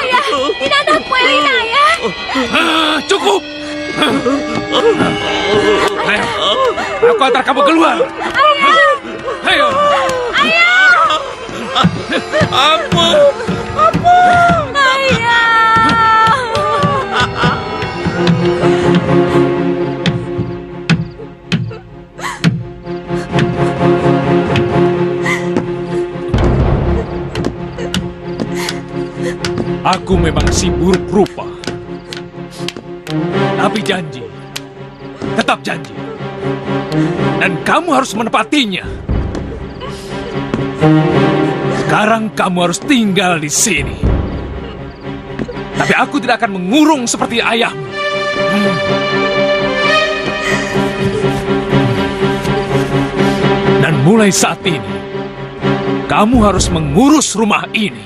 [SPEAKER 14] Ayah, ini anakku Elina, ayah.
[SPEAKER 1] Cukup. Ayo, aku antar kamu keluar.
[SPEAKER 14] Ayah.
[SPEAKER 1] Ayo.
[SPEAKER 14] Ayah.
[SPEAKER 15] Ampun.
[SPEAKER 14] Ayah.
[SPEAKER 1] Aku memang si buruk rupa. Tapi janji, tetap janji. Dan kamu harus menepatinya. Sekarang kamu harus tinggal di sini. Tapi aku tidak akan mengurung seperti ayahmu. Dan mulai saat ini, kamu harus mengurus rumah ini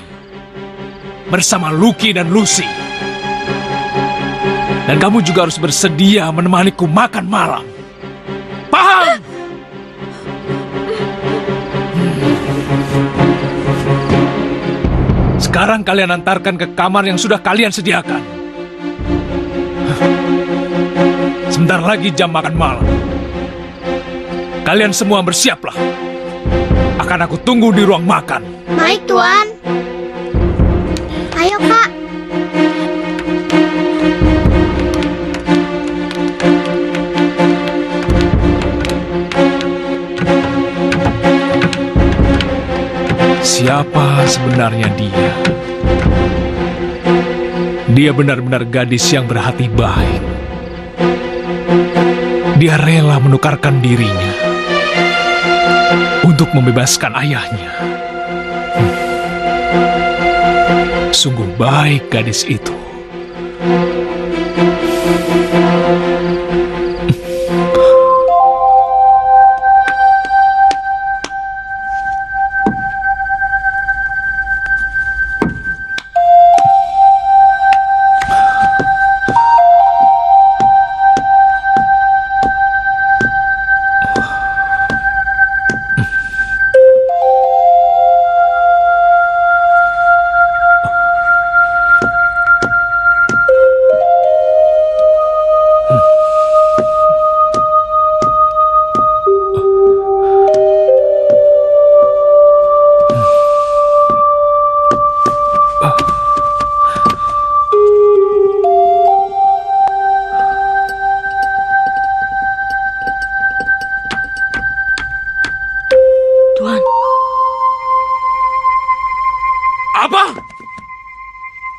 [SPEAKER 1] bersama Lucky dan Lucy. Dan kamu juga harus bersedia menemaniku makan malam. Paham? Sekarang kalian antarkan ke kamar yang sudah kalian sediakan. Sebentar lagi jam makan malam. Kalian semua bersiaplah. Akan aku tunggu di ruang makan.
[SPEAKER 9] Baik, Tuan. Ayo, Kak.
[SPEAKER 1] Siapa sebenarnya dia? Dia benar-benar gadis yang berhati baik. Dia rela menukarkan dirinya untuk membebaskan ayahnya. Sungguh baik gadis itu.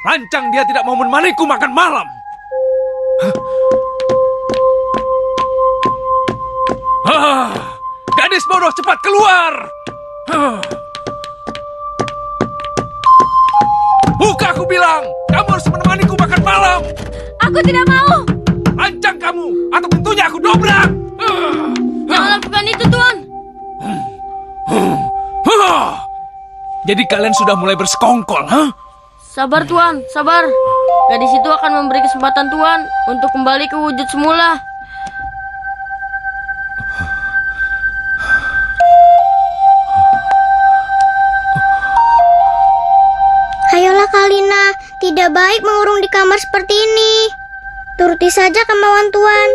[SPEAKER 1] Rancang dia tidak mau menemaniku makan malam. Gadis bodoh, cepat keluar. Buka, aku bilang. Kamu harus menemaniku makan malam.
[SPEAKER 14] Aku tidak mau.
[SPEAKER 1] Rancang kamu, atau pintunya aku dobrak.
[SPEAKER 13] Jangan lakukan itu, Tuan.
[SPEAKER 1] Jadi kalian sudah mulai bersekongkol, ha?
[SPEAKER 13] Sabar, Tuan, sabar. Gadis itu akan memberi kesempatan Tuan untuk kembali ke wujud semula.
[SPEAKER 9] Ayolah Kalina, tidak baik mengurung di kamar seperti ini. Turuti saja kemauan Tuan.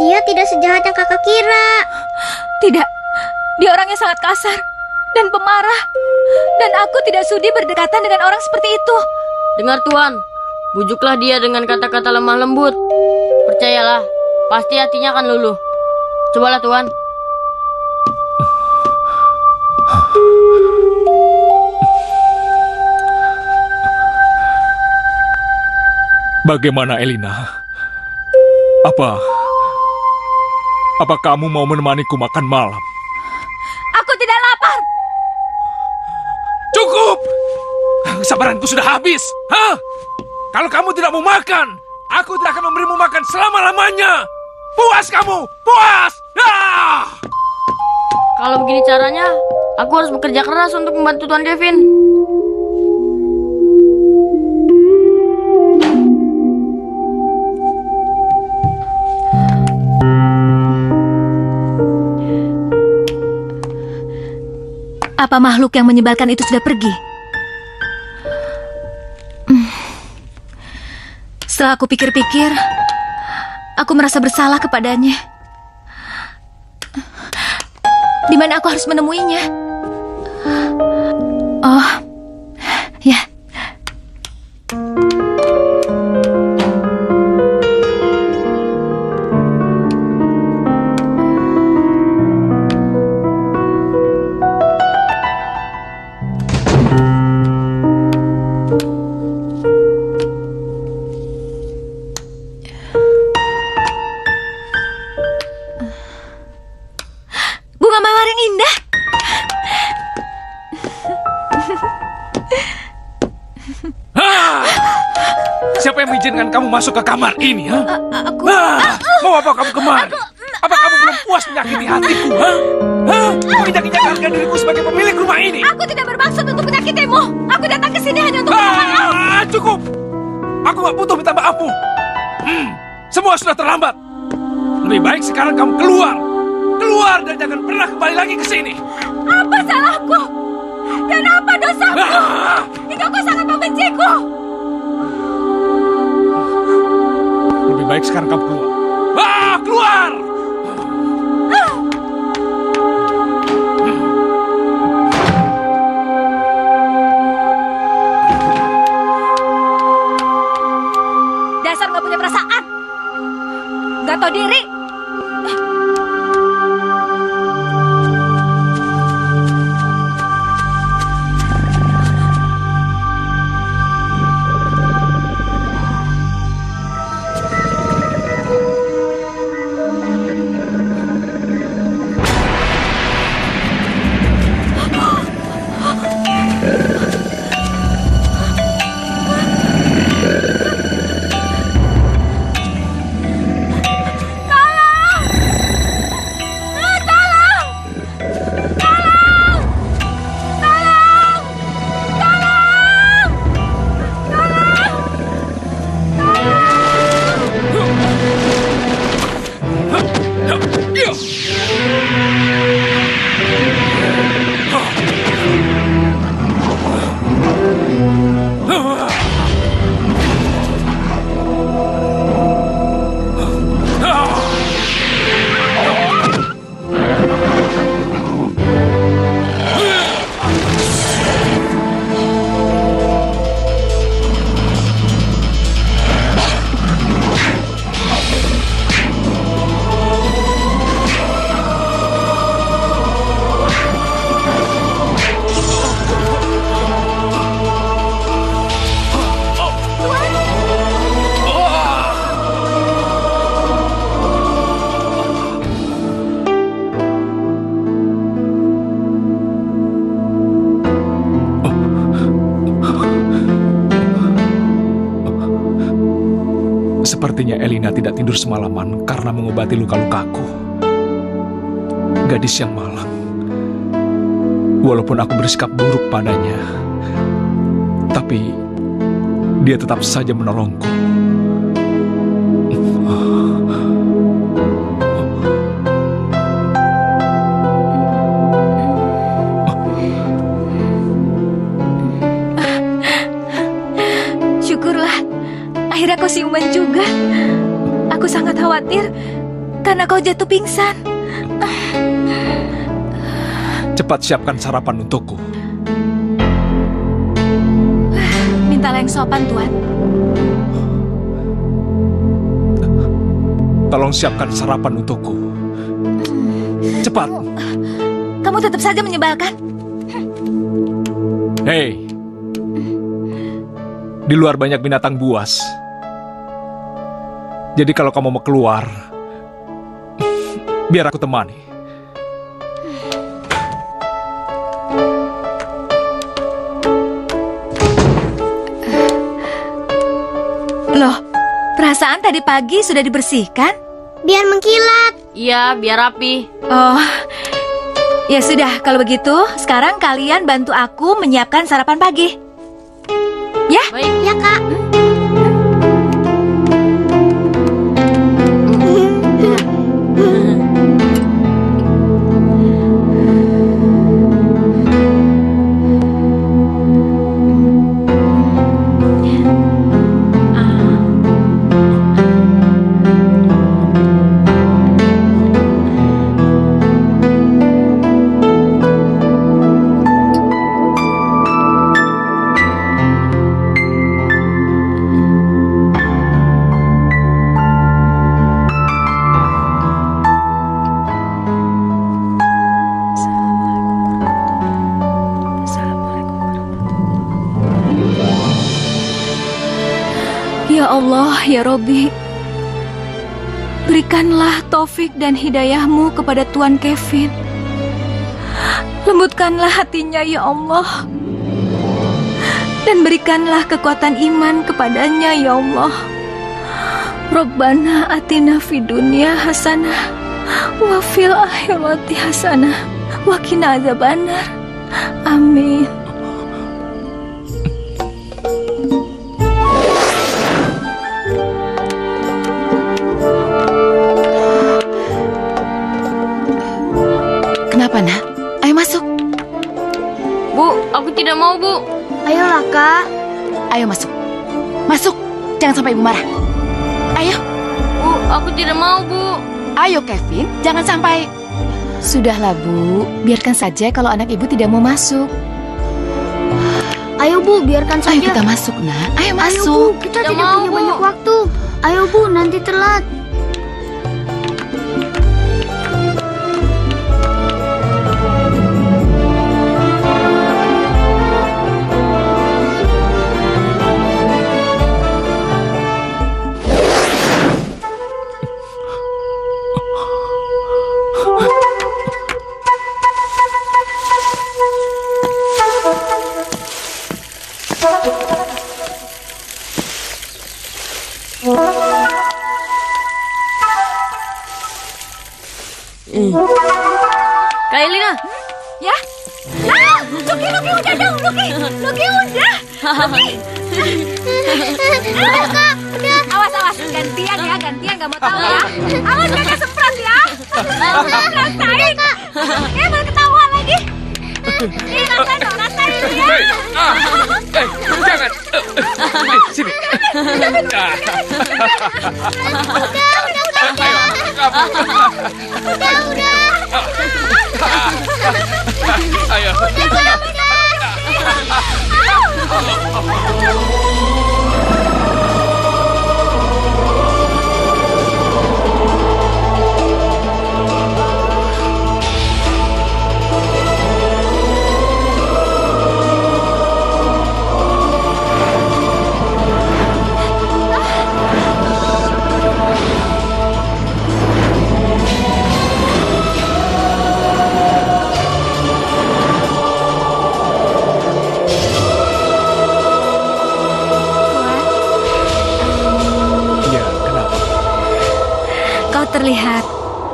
[SPEAKER 9] Dia tidak sejahat yang kakak kira.
[SPEAKER 14] Tidak, dia orangnya sangat kasar dan pemarah. Dan aku tidak sudi berdekatan dengan orang seperti itu.
[SPEAKER 13] Dengar, Tuan, bujuklah dia dengan kata-kata lemah lembut. Percayalah, pasti hatinya akan luluh. Cobalah, Tuan.
[SPEAKER 1] Bagaimana, Elina? Apa kamu mau menemaniku makan malam?
[SPEAKER 14] Aku tidak lapar.
[SPEAKER 1] Cukup! Kesabaranku sudah habis. Hah? Kalau kamu tidak mau makan, aku tidak akan memberimu makan selama-lamanya. Puas kamu! Puas! Ah!
[SPEAKER 13] Kalau begini caranya, aku harus bekerja keras untuk membantu Tuan Kevin.
[SPEAKER 14] Apa makhluk yang menyebalkan itu sudah pergi? Setelah aku pikir-pikir, aku merasa bersalah kepadanya. Di mana aku harus menemuinya? Oh, ya. Bunga mawar yang indah.
[SPEAKER 1] Siapa yang mengizinkan kamu masuk ke kamar ini, ha? Mau apa kamu kemari? Apa kamu belum puas menyakiti hatiku, ha? Menginjak-injak harga diriku sebagai pemilik rumah ini.
[SPEAKER 14] Aku tidak bermaksud untuk menyakitimu. Aku datang ke sini hanya untuk minta maaf.
[SPEAKER 1] Cukup. Aku gak butuh minta maafmu. Semua sudah terlambat. Lebih baik sekarang kamu keluar. Keluar dan jangan pernah kembali lagi ke sini.
[SPEAKER 14] Apa salahku? Dan apa dosaku? Hingga kau sangat membenciku.
[SPEAKER 1] Lebih baik sekarang kamu keluar. Keluar!
[SPEAKER 14] Dasar gak punya perasaan. Gak tau diri.
[SPEAKER 5] Sepertinya Elina tidak tidur semalaman karena mengobati luka-lukaku. Gadis yang malang. Walaupun aku bersikap buruk padanya, tapi dia tetap saja menolongku.
[SPEAKER 14] Syukurlah, akhirnya kau siuman juga. Aku sangat khawatir karena kau jatuh pingsan.
[SPEAKER 5] Cepat siapkan sarapan untukku.
[SPEAKER 14] Mintalah yang sopan, Tuan.
[SPEAKER 5] Tolong siapkan sarapan untukku. Cepat.
[SPEAKER 14] Kamu tetap saja menyebalkan.
[SPEAKER 5] Hei, di luar banyak binatang buas. Jadi kalau kamu mau keluar, biar aku temani.
[SPEAKER 14] Loh, perasaan tadi pagi sudah dibersihkan?
[SPEAKER 9] biar mengkilat.
[SPEAKER 13] Iya, biar rapi.
[SPEAKER 14] Oh, ya sudah. Kalau begitu, sekarang kalian bantu aku menyiapkan sarapan pagi. Ya?
[SPEAKER 13] Baik.
[SPEAKER 9] Ya, Kak.
[SPEAKER 14] Ya Allah, ya Robbi, berikanlah taufik dan hidayahmu kepada Tuan Kevin. Lembutkanlah hatinya, ya Allah, dan berikanlah kekuatan iman kepadanya, ya Allah. Rabbana atina fid dunya hasanah wa fil akhirati hasanah wa qina azabannar. Amin.
[SPEAKER 7] Kenapa, Nak? Ayo masuk.
[SPEAKER 13] Bu, aku tidak mau, Bu.
[SPEAKER 9] Ayolah, Kak.
[SPEAKER 7] Ayo masuk. Masuk. Jangan sampai Ibu marah. Ayo.
[SPEAKER 13] Bu, aku tidak mau, Bu.
[SPEAKER 7] Ayo, Kevin. Jangan sampai... Sudahlah, Bu. Biarkan saja kalau anak Ibu tidak mau masuk.
[SPEAKER 9] Ayo, Bu, biarkan saja.
[SPEAKER 7] Ayo kita masuk, Nak. Ayo
[SPEAKER 9] Ayo,
[SPEAKER 7] masuk.
[SPEAKER 9] Bu, kita tidak punya banyak waktu. Ayo, Bu, nanti telat.
[SPEAKER 13] Kak Elina.
[SPEAKER 14] Ya? Luki udah dong, Luki udah. Luki. Awas, gantian ya, gak mau tahu ya. Awas gak semprot ya. Rasain. Malah ketawa lagi. Rasain ya.
[SPEAKER 11] Jangan. Sini. Ayo.
[SPEAKER 14] Terlihat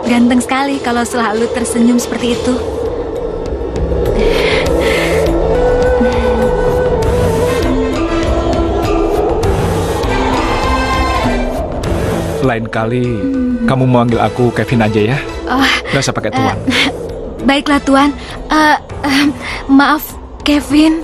[SPEAKER 14] ganteng sekali kalau selalu tersenyum seperti itu.
[SPEAKER 5] Lain kali kamu manggil aku Kevin aja ya. Gak usah pakai Tuan.
[SPEAKER 14] Baiklah Tuan. Maaf Kevin.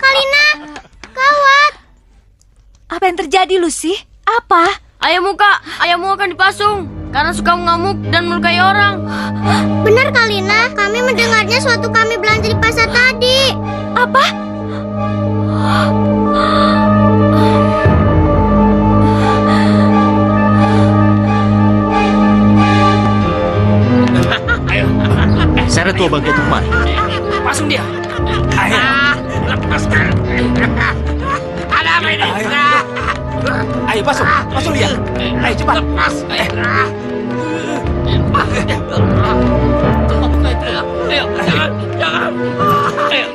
[SPEAKER 9] Kalina, gawat.
[SPEAKER 14] Apa yang terjadi, Lucy? Apa?
[SPEAKER 13] Ayahmu, Kak. Ayahmu akan dipasung karena suka mengamuk dan melukai orang.
[SPEAKER 9] Benar, Kalina. Kami mendengarnya suatu kami belanja di pasar tadi.
[SPEAKER 14] Apa?
[SPEAKER 6] Seret tua bangkit rumah.
[SPEAKER 1] Pasung dia. Ayo. Lepaskan. Ada apa ini? Ayo pasung dia. Ayo cepat. Lepas.
[SPEAKER 8] Jangan.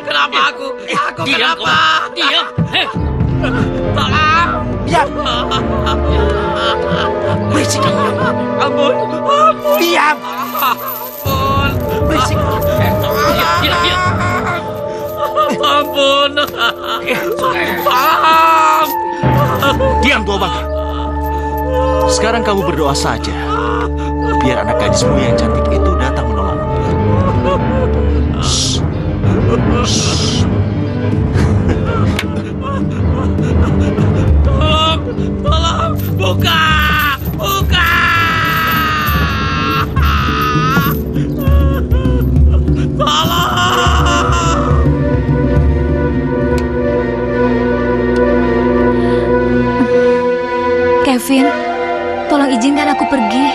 [SPEAKER 8] Kenapa aku? Kenapa?
[SPEAKER 15] Diam.
[SPEAKER 8] Tolong.
[SPEAKER 1] Diam. Berisik kamu.
[SPEAKER 8] Ampun.
[SPEAKER 1] Diam.
[SPEAKER 8] Ampun.
[SPEAKER 1] Berisik.
[SPEAKER 8] Diam. Ampun.
[SPEAKER 6] Diam tua bangka. Sekarang kamu berdoa saja, biar anak gadismu yang cantik itu datang menolongmu. Shh. Shh.
[SPEAKER 8] Tolong, buka.
[SPEAKER 14] Kevin, tolong izinkan aku pergi.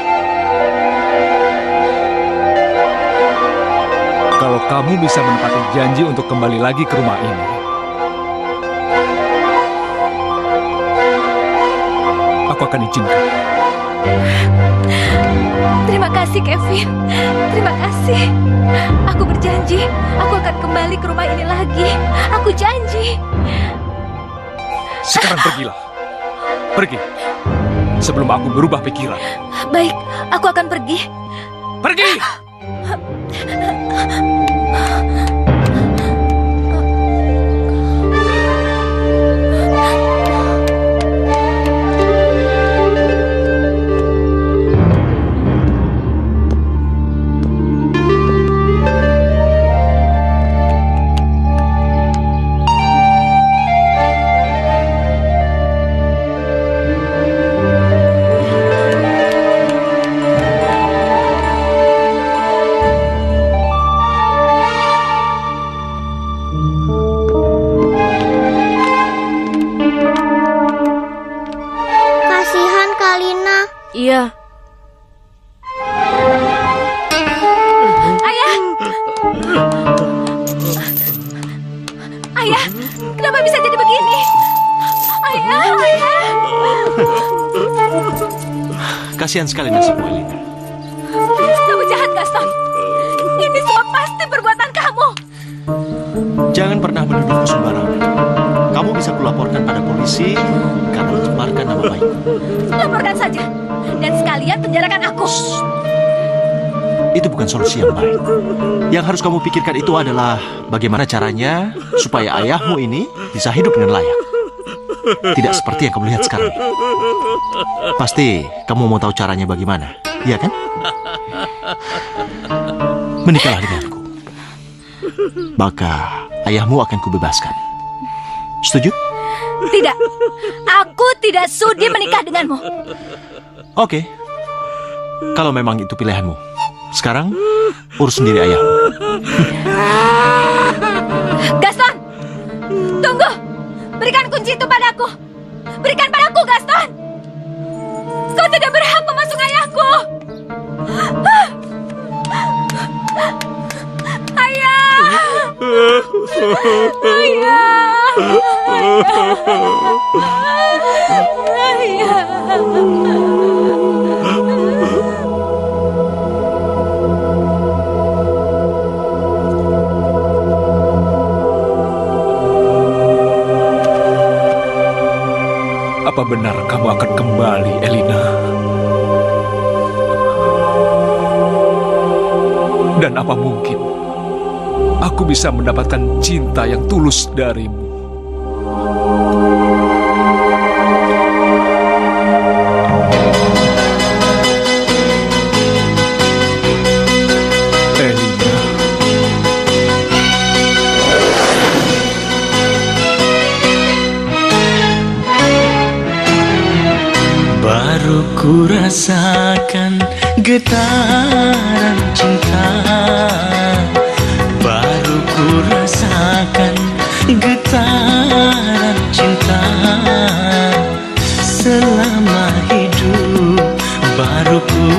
[SPEAKER 5] Kalau kamu bisa menepati janji untuk kembali lagi ke rumah ini, aku akan izinkan.
[SPEAKER 14] Terima kasih, Kevin. Terima kasih. Aku berjanji, aku akan kembali ke rumah ini lagi. Aku janji.
[SPEAKER 5] Sekarang pergilah. Pergi. Sebelum aku berubah pikiran.
[SPEAKER 14] Baik, aku akan pergi.
[SPEAKER 5] Pergi!
[SPEAKER 13] Iya.
[SPEAKER 14] Ayah! Ayah, kenapa bisa jadi begini? Ayah!
[SPEAKER 6] Kasihan sekali nasibmu, Elina.
[SPEAKER 14] Kamu jahat, Gaston. Ini semua pasti perbuatan kamu.
[SPEAKER 6] Jangan pernah menuduhku sembarangan. Kamu bisa kulaporkan pada polisi karena mencemarkan nama baikku.
[SPEAKER 14] Laporkan saja. Dan sekalian penjarakan aku.
[SPEAKER 6] Itu bukan solusi yang baik. Yang harus kamu pikirkan itu adalah bagaimana caranya supaya ayahmu ini bisa hidup dengan layak. Tidak seperti yang kamu lihat sekarang. Pasti kamu mau tahu caranya bagaimana, iya kan? Menikahlah denganku. Maka ayahmu akan kubebaskan. Setuju?
[SPEAKER 14] Tidak. Aku tidak sudi menikah denganmu.
[SPEAKER 6] Oke. Kalau memang itu pilihanmu. Sekarang urus sendiri ayahmu.
[SPEAKER 14] Gaston! Tunggu! Berikan kunci itu padaku! Berikan padaku, Gaston! Kau tidak berhak memasuk ayahku! Ayah!
[SPEAKER 5] Apa benar kamu akan kembali, Elina? Dan apa mungkin aku bisa mendapatkan cinta yang tulus darimu?
[SPEAKER 3] Baru ku rasakan getaran cinta, baru ku rasakan getaran cinta. Selama hidup baru ku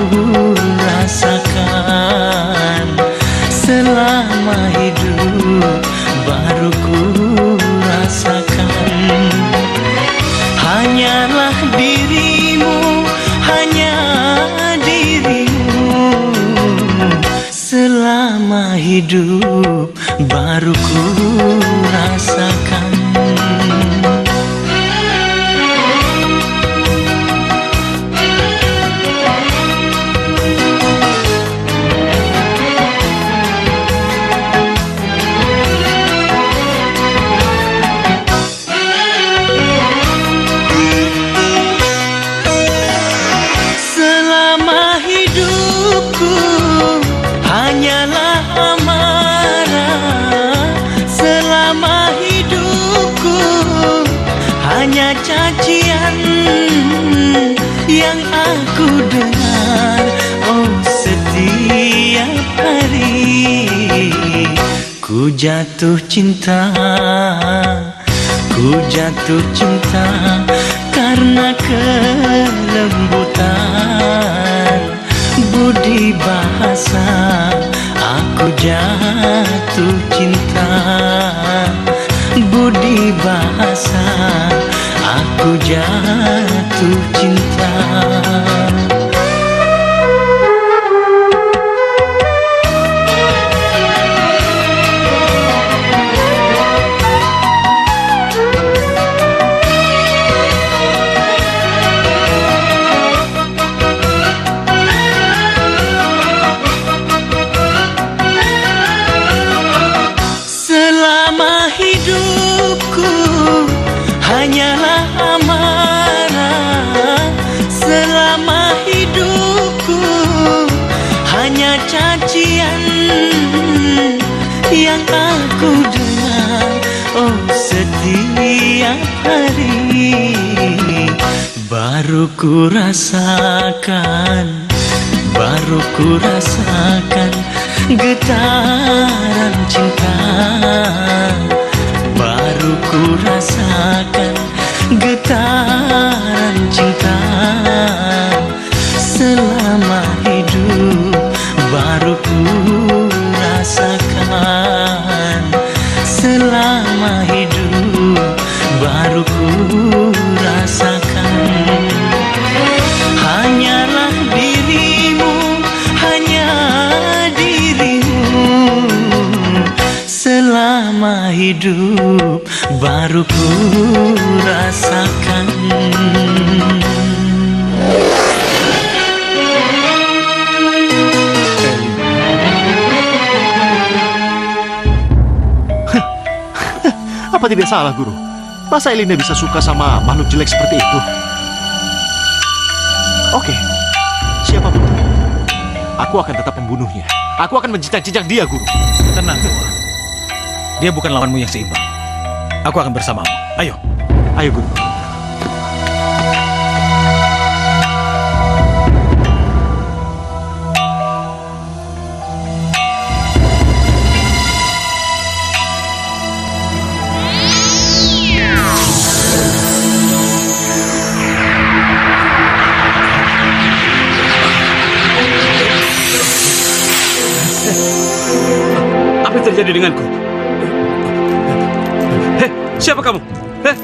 [SPEAKER 3] rasakan, selama hidup baru ku rasakan. Hanyalah dirimu, hanya dirimu yang aku dengar, oh setiap hari. Ku jatuh cinta, ku jatuh cinta karena kelembutan budi bahasa. Aku jatuh cinta, budi bahasa. Aku jatuh cinta. Selama hidupku hanyalah amarah. Selama hidupku hanya cacian yang aku dengar, oh setiap hari. Baru ku rasakan, baru ku rasakan getaran cinta. Baru ku rasakan getaran cinta. Selama hidup baru ku rasakan. Selama hidup baru ku rasakan. Hanyalah dirimu, hanya dirimu. Selama hidup baru ku rasakan.
[SPEAKER 6] Apa tidak salah, Guru? Masa Elina bisa suka sama makhluk jelek seperti itu? Oke, siapapun dia, aku akan tetap membunuhnya. Aku akan menjinjak-jinjak dia, Guru.
[SPEAKER 12] Tenang, Tua. Dia bukan lawanmu yang seimbang. Aku akan bersamamu. Ayo.
[SPEAKER 6] Ayo, Guru.
[SPEAKER 10] Apa yang terjadi denganku? Hei, siapa kamu? Hei.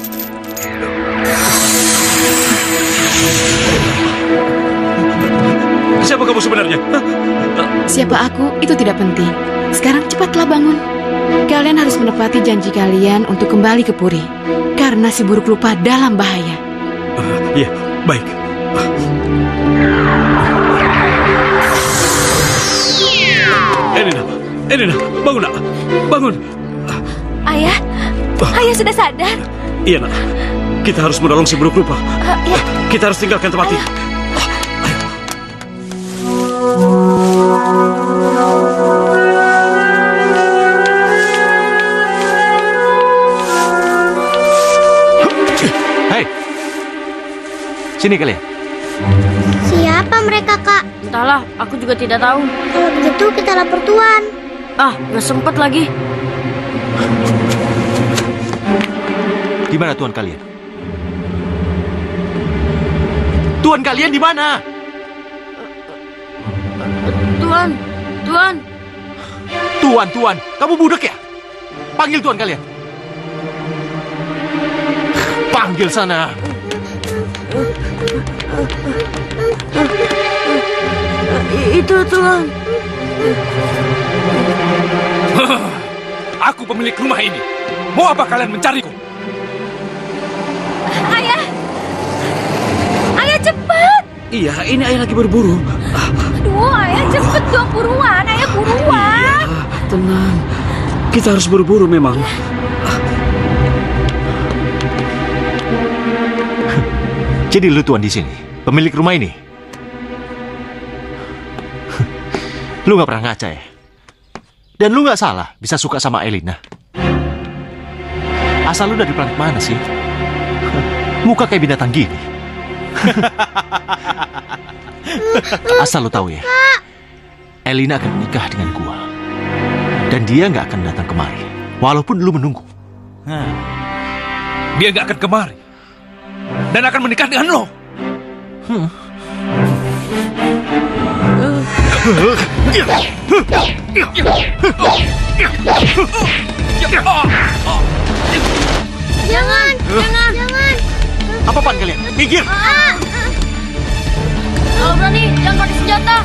[SPEAKER 10] Siapa kamu sebenarnya?
[SPEAKER 7] Siapa aku itu tidak penting. Sekarang cepatlah bangun. Kalian harus menepati janji kalian untuk kembali ke Puri. Karena si buruk rupa dalam bahaya.
[SPEAKER 10] Iya, baik. Elina, bangun nak, bangun.
[SPEAKER 14] Ayah, ayah sudah sadar.
[SPEAKER 10] Iya nak, kita harus menolong si buruk rupa.
[SPEAKER 14] Ya.
[SPEAKER 10] Kita harus tinggalkan tempat ini.
[SPEAKER 6] Hei, sini kalian.
[SPEAKER 9] Siapa mereka, Kak?
[SPEAKER 13] Entahlah, aku juga tidak tahu.
[SPEAKER 9] Kalau begitu kita lapor Tuan.
[SPEAKER 13] Ah, nggak sempet lagi.
[SPEAKER 6] Di mana Tuan kalian? Tuan kalian di mana?
[SPEAKER 13] Tuan, Tuan.
[SPEAKER 6] Tuan, kamu budak ya? Panggil Tuan kalian. Panggil sana.
[SPEAKER 13] Itu Tuan.
[SPEAKER 11] Aku pemilik rumah ini. Mau apa kalian mencariku?
[SPEAKER 14] Ayah! Ayah cepat!
[SPEAKER 10] Iya, ini ayah lagi berburu.
[SPEAKER 14] Aduh, ayah cepet dong buruan. Ayah buruan.
[SPEAKER 10] Tenang, kita harus buru-buru memang.
[SPEAKER 6] Jadi lu Tuan di sini, pemilik rumah ini. Lu nggak pernah ngaca ya? Dan lu nggak salah bisa suka sama Elina. Asal lu dari planet mana sih? Muka kayak binatang gini. Asal lo tahu ya, Elina akan menikah dengan gua. Dan dia nggak akan datang kemari, walaupun lu menunggu.
[SPEAKER 5] Dia nggak akan kemari. Dan akan menikah dengan lo.
[SPEAKER 9] Jangan.
[SPEAKER 6] Apa-apaan kalian? Minggir!
[SPEAKER 13] Kalau berani, jangan pakai senjata.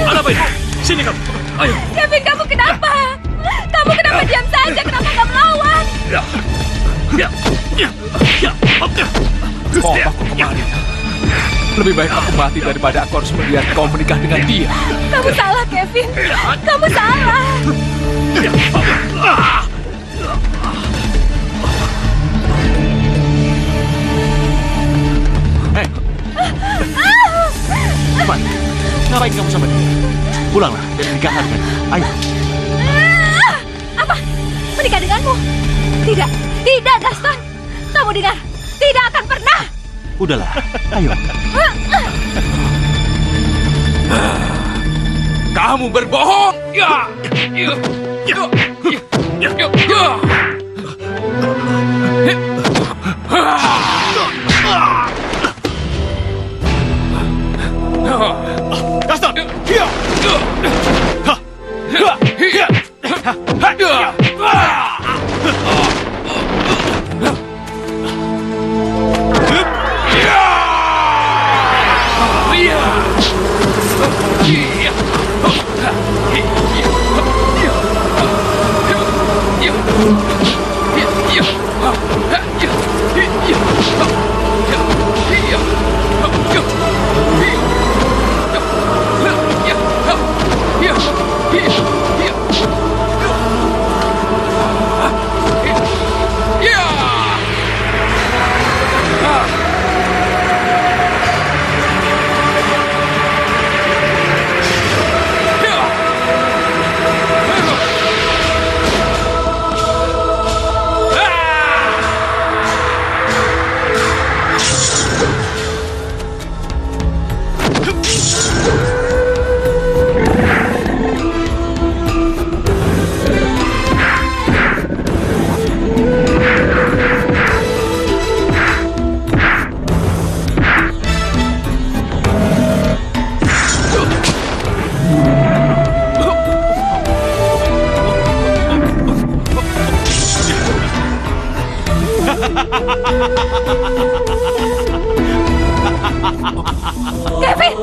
[SPEAKER 10] Ada apa ini? Sini kamu. Ayo.
[SPEAKER 14] Kevin, kamu kenapa? Kamu kenapa diam saja? Kenapa nggak melawan?
[SPEAKER 5] Kau aku kemari. Lebih baik aku mati daripada aku harus melihat kau menikah dengan dia.
[SPEAKER 14] Kamu salah, Kevin. Kamu salah.
[SPEAKER 6] Cepat, ngapain kamu sama dia? Pulanglah dan menikahlah dengan dia. Ayo.
[SPEAKER 14] Apa? Menikah denganmu? Tidak, tidak, Gaston. Kamu dengar? Tidak akan pernah.
[SPEAKER 6] Udahlah, ayo.
[SPEAKER 5] Kamu berbohong.
[SPEAKER 6] Gaston!
[SPEAKER 14] Kevin!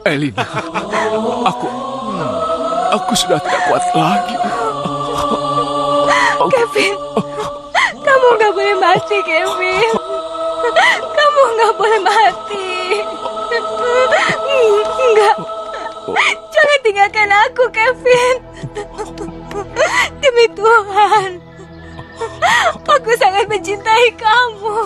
[SPEAKER 5] Elina, aku sudah tidak kuat lagi.
[SPEAKER 14] Kevin, kamu nggak boleh mati, Kevin. Kamu nggak boleh mati. Enggak. Jangan tinggalkan aku, Kevin. Demi Tuhan. Aku sangat mencintai kamu.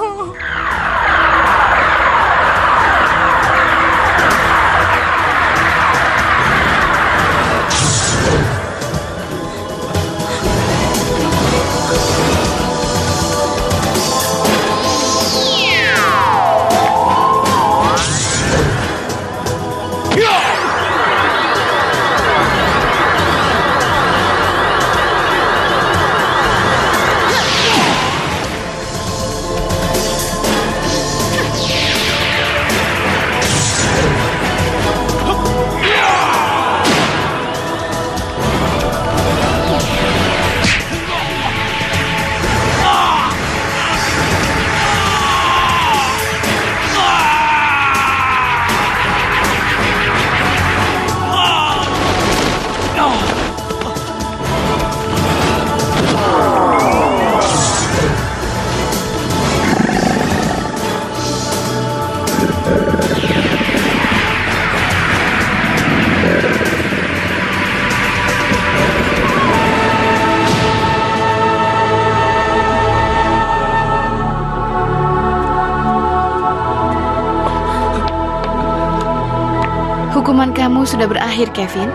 [SPEAKER 7] Hukuman kamu sudah berakhir, Kevin.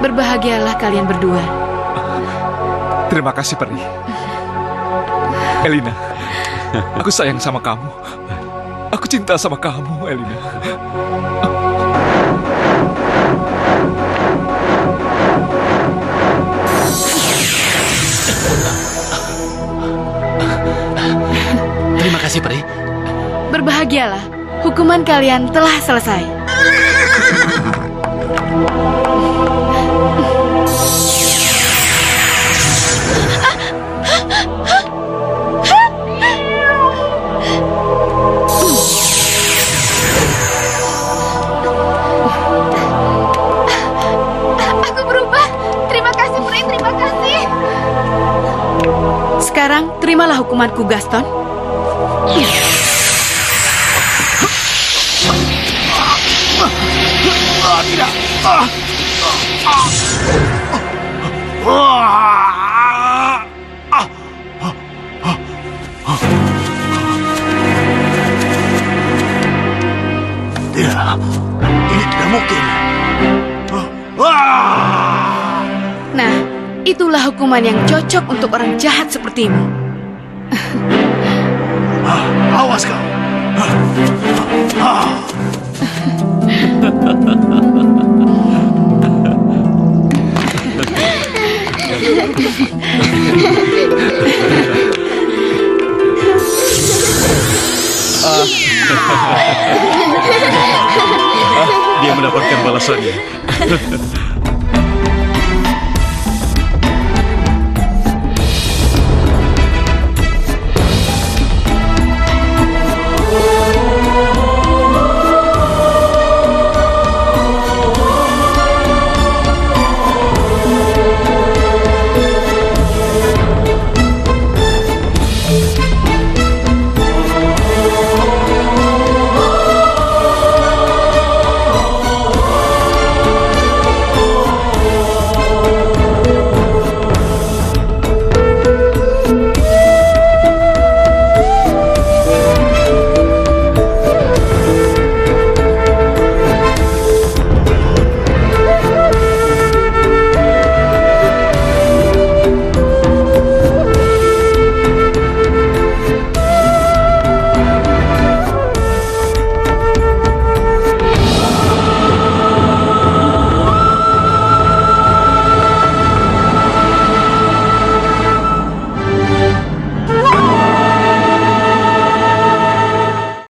[SPEAKER 7] Berbahagialah kalian berdua.
[SPEAKER 5] Terima kasih, Peri. Elina, aku sayang sama kamu. Aku cinta sama kamu, Elina.
[SPEAKER 12] Terima kasih, Peri.
[SPEAKER 7] Berbahagialah, hukuman kalian telah selesai.
[SPEAKER 2] Aku berubah. Terima kasih, Peri. Terima kasih.
[SPEAKER 7] Sekarang terimalah hukumanku, Gaston.
[SPEAKER 15] Tidak.
[SPEAKER 6] Tidak, ini tidak mungkin.
[SPEAKER 7] Nah, itulah hukuman yang cocok untuk orang jahat sepertimu.
[SPEAKER 6] Awas kau.
[SPEAKER 10] Dia mendapatkan balasannya.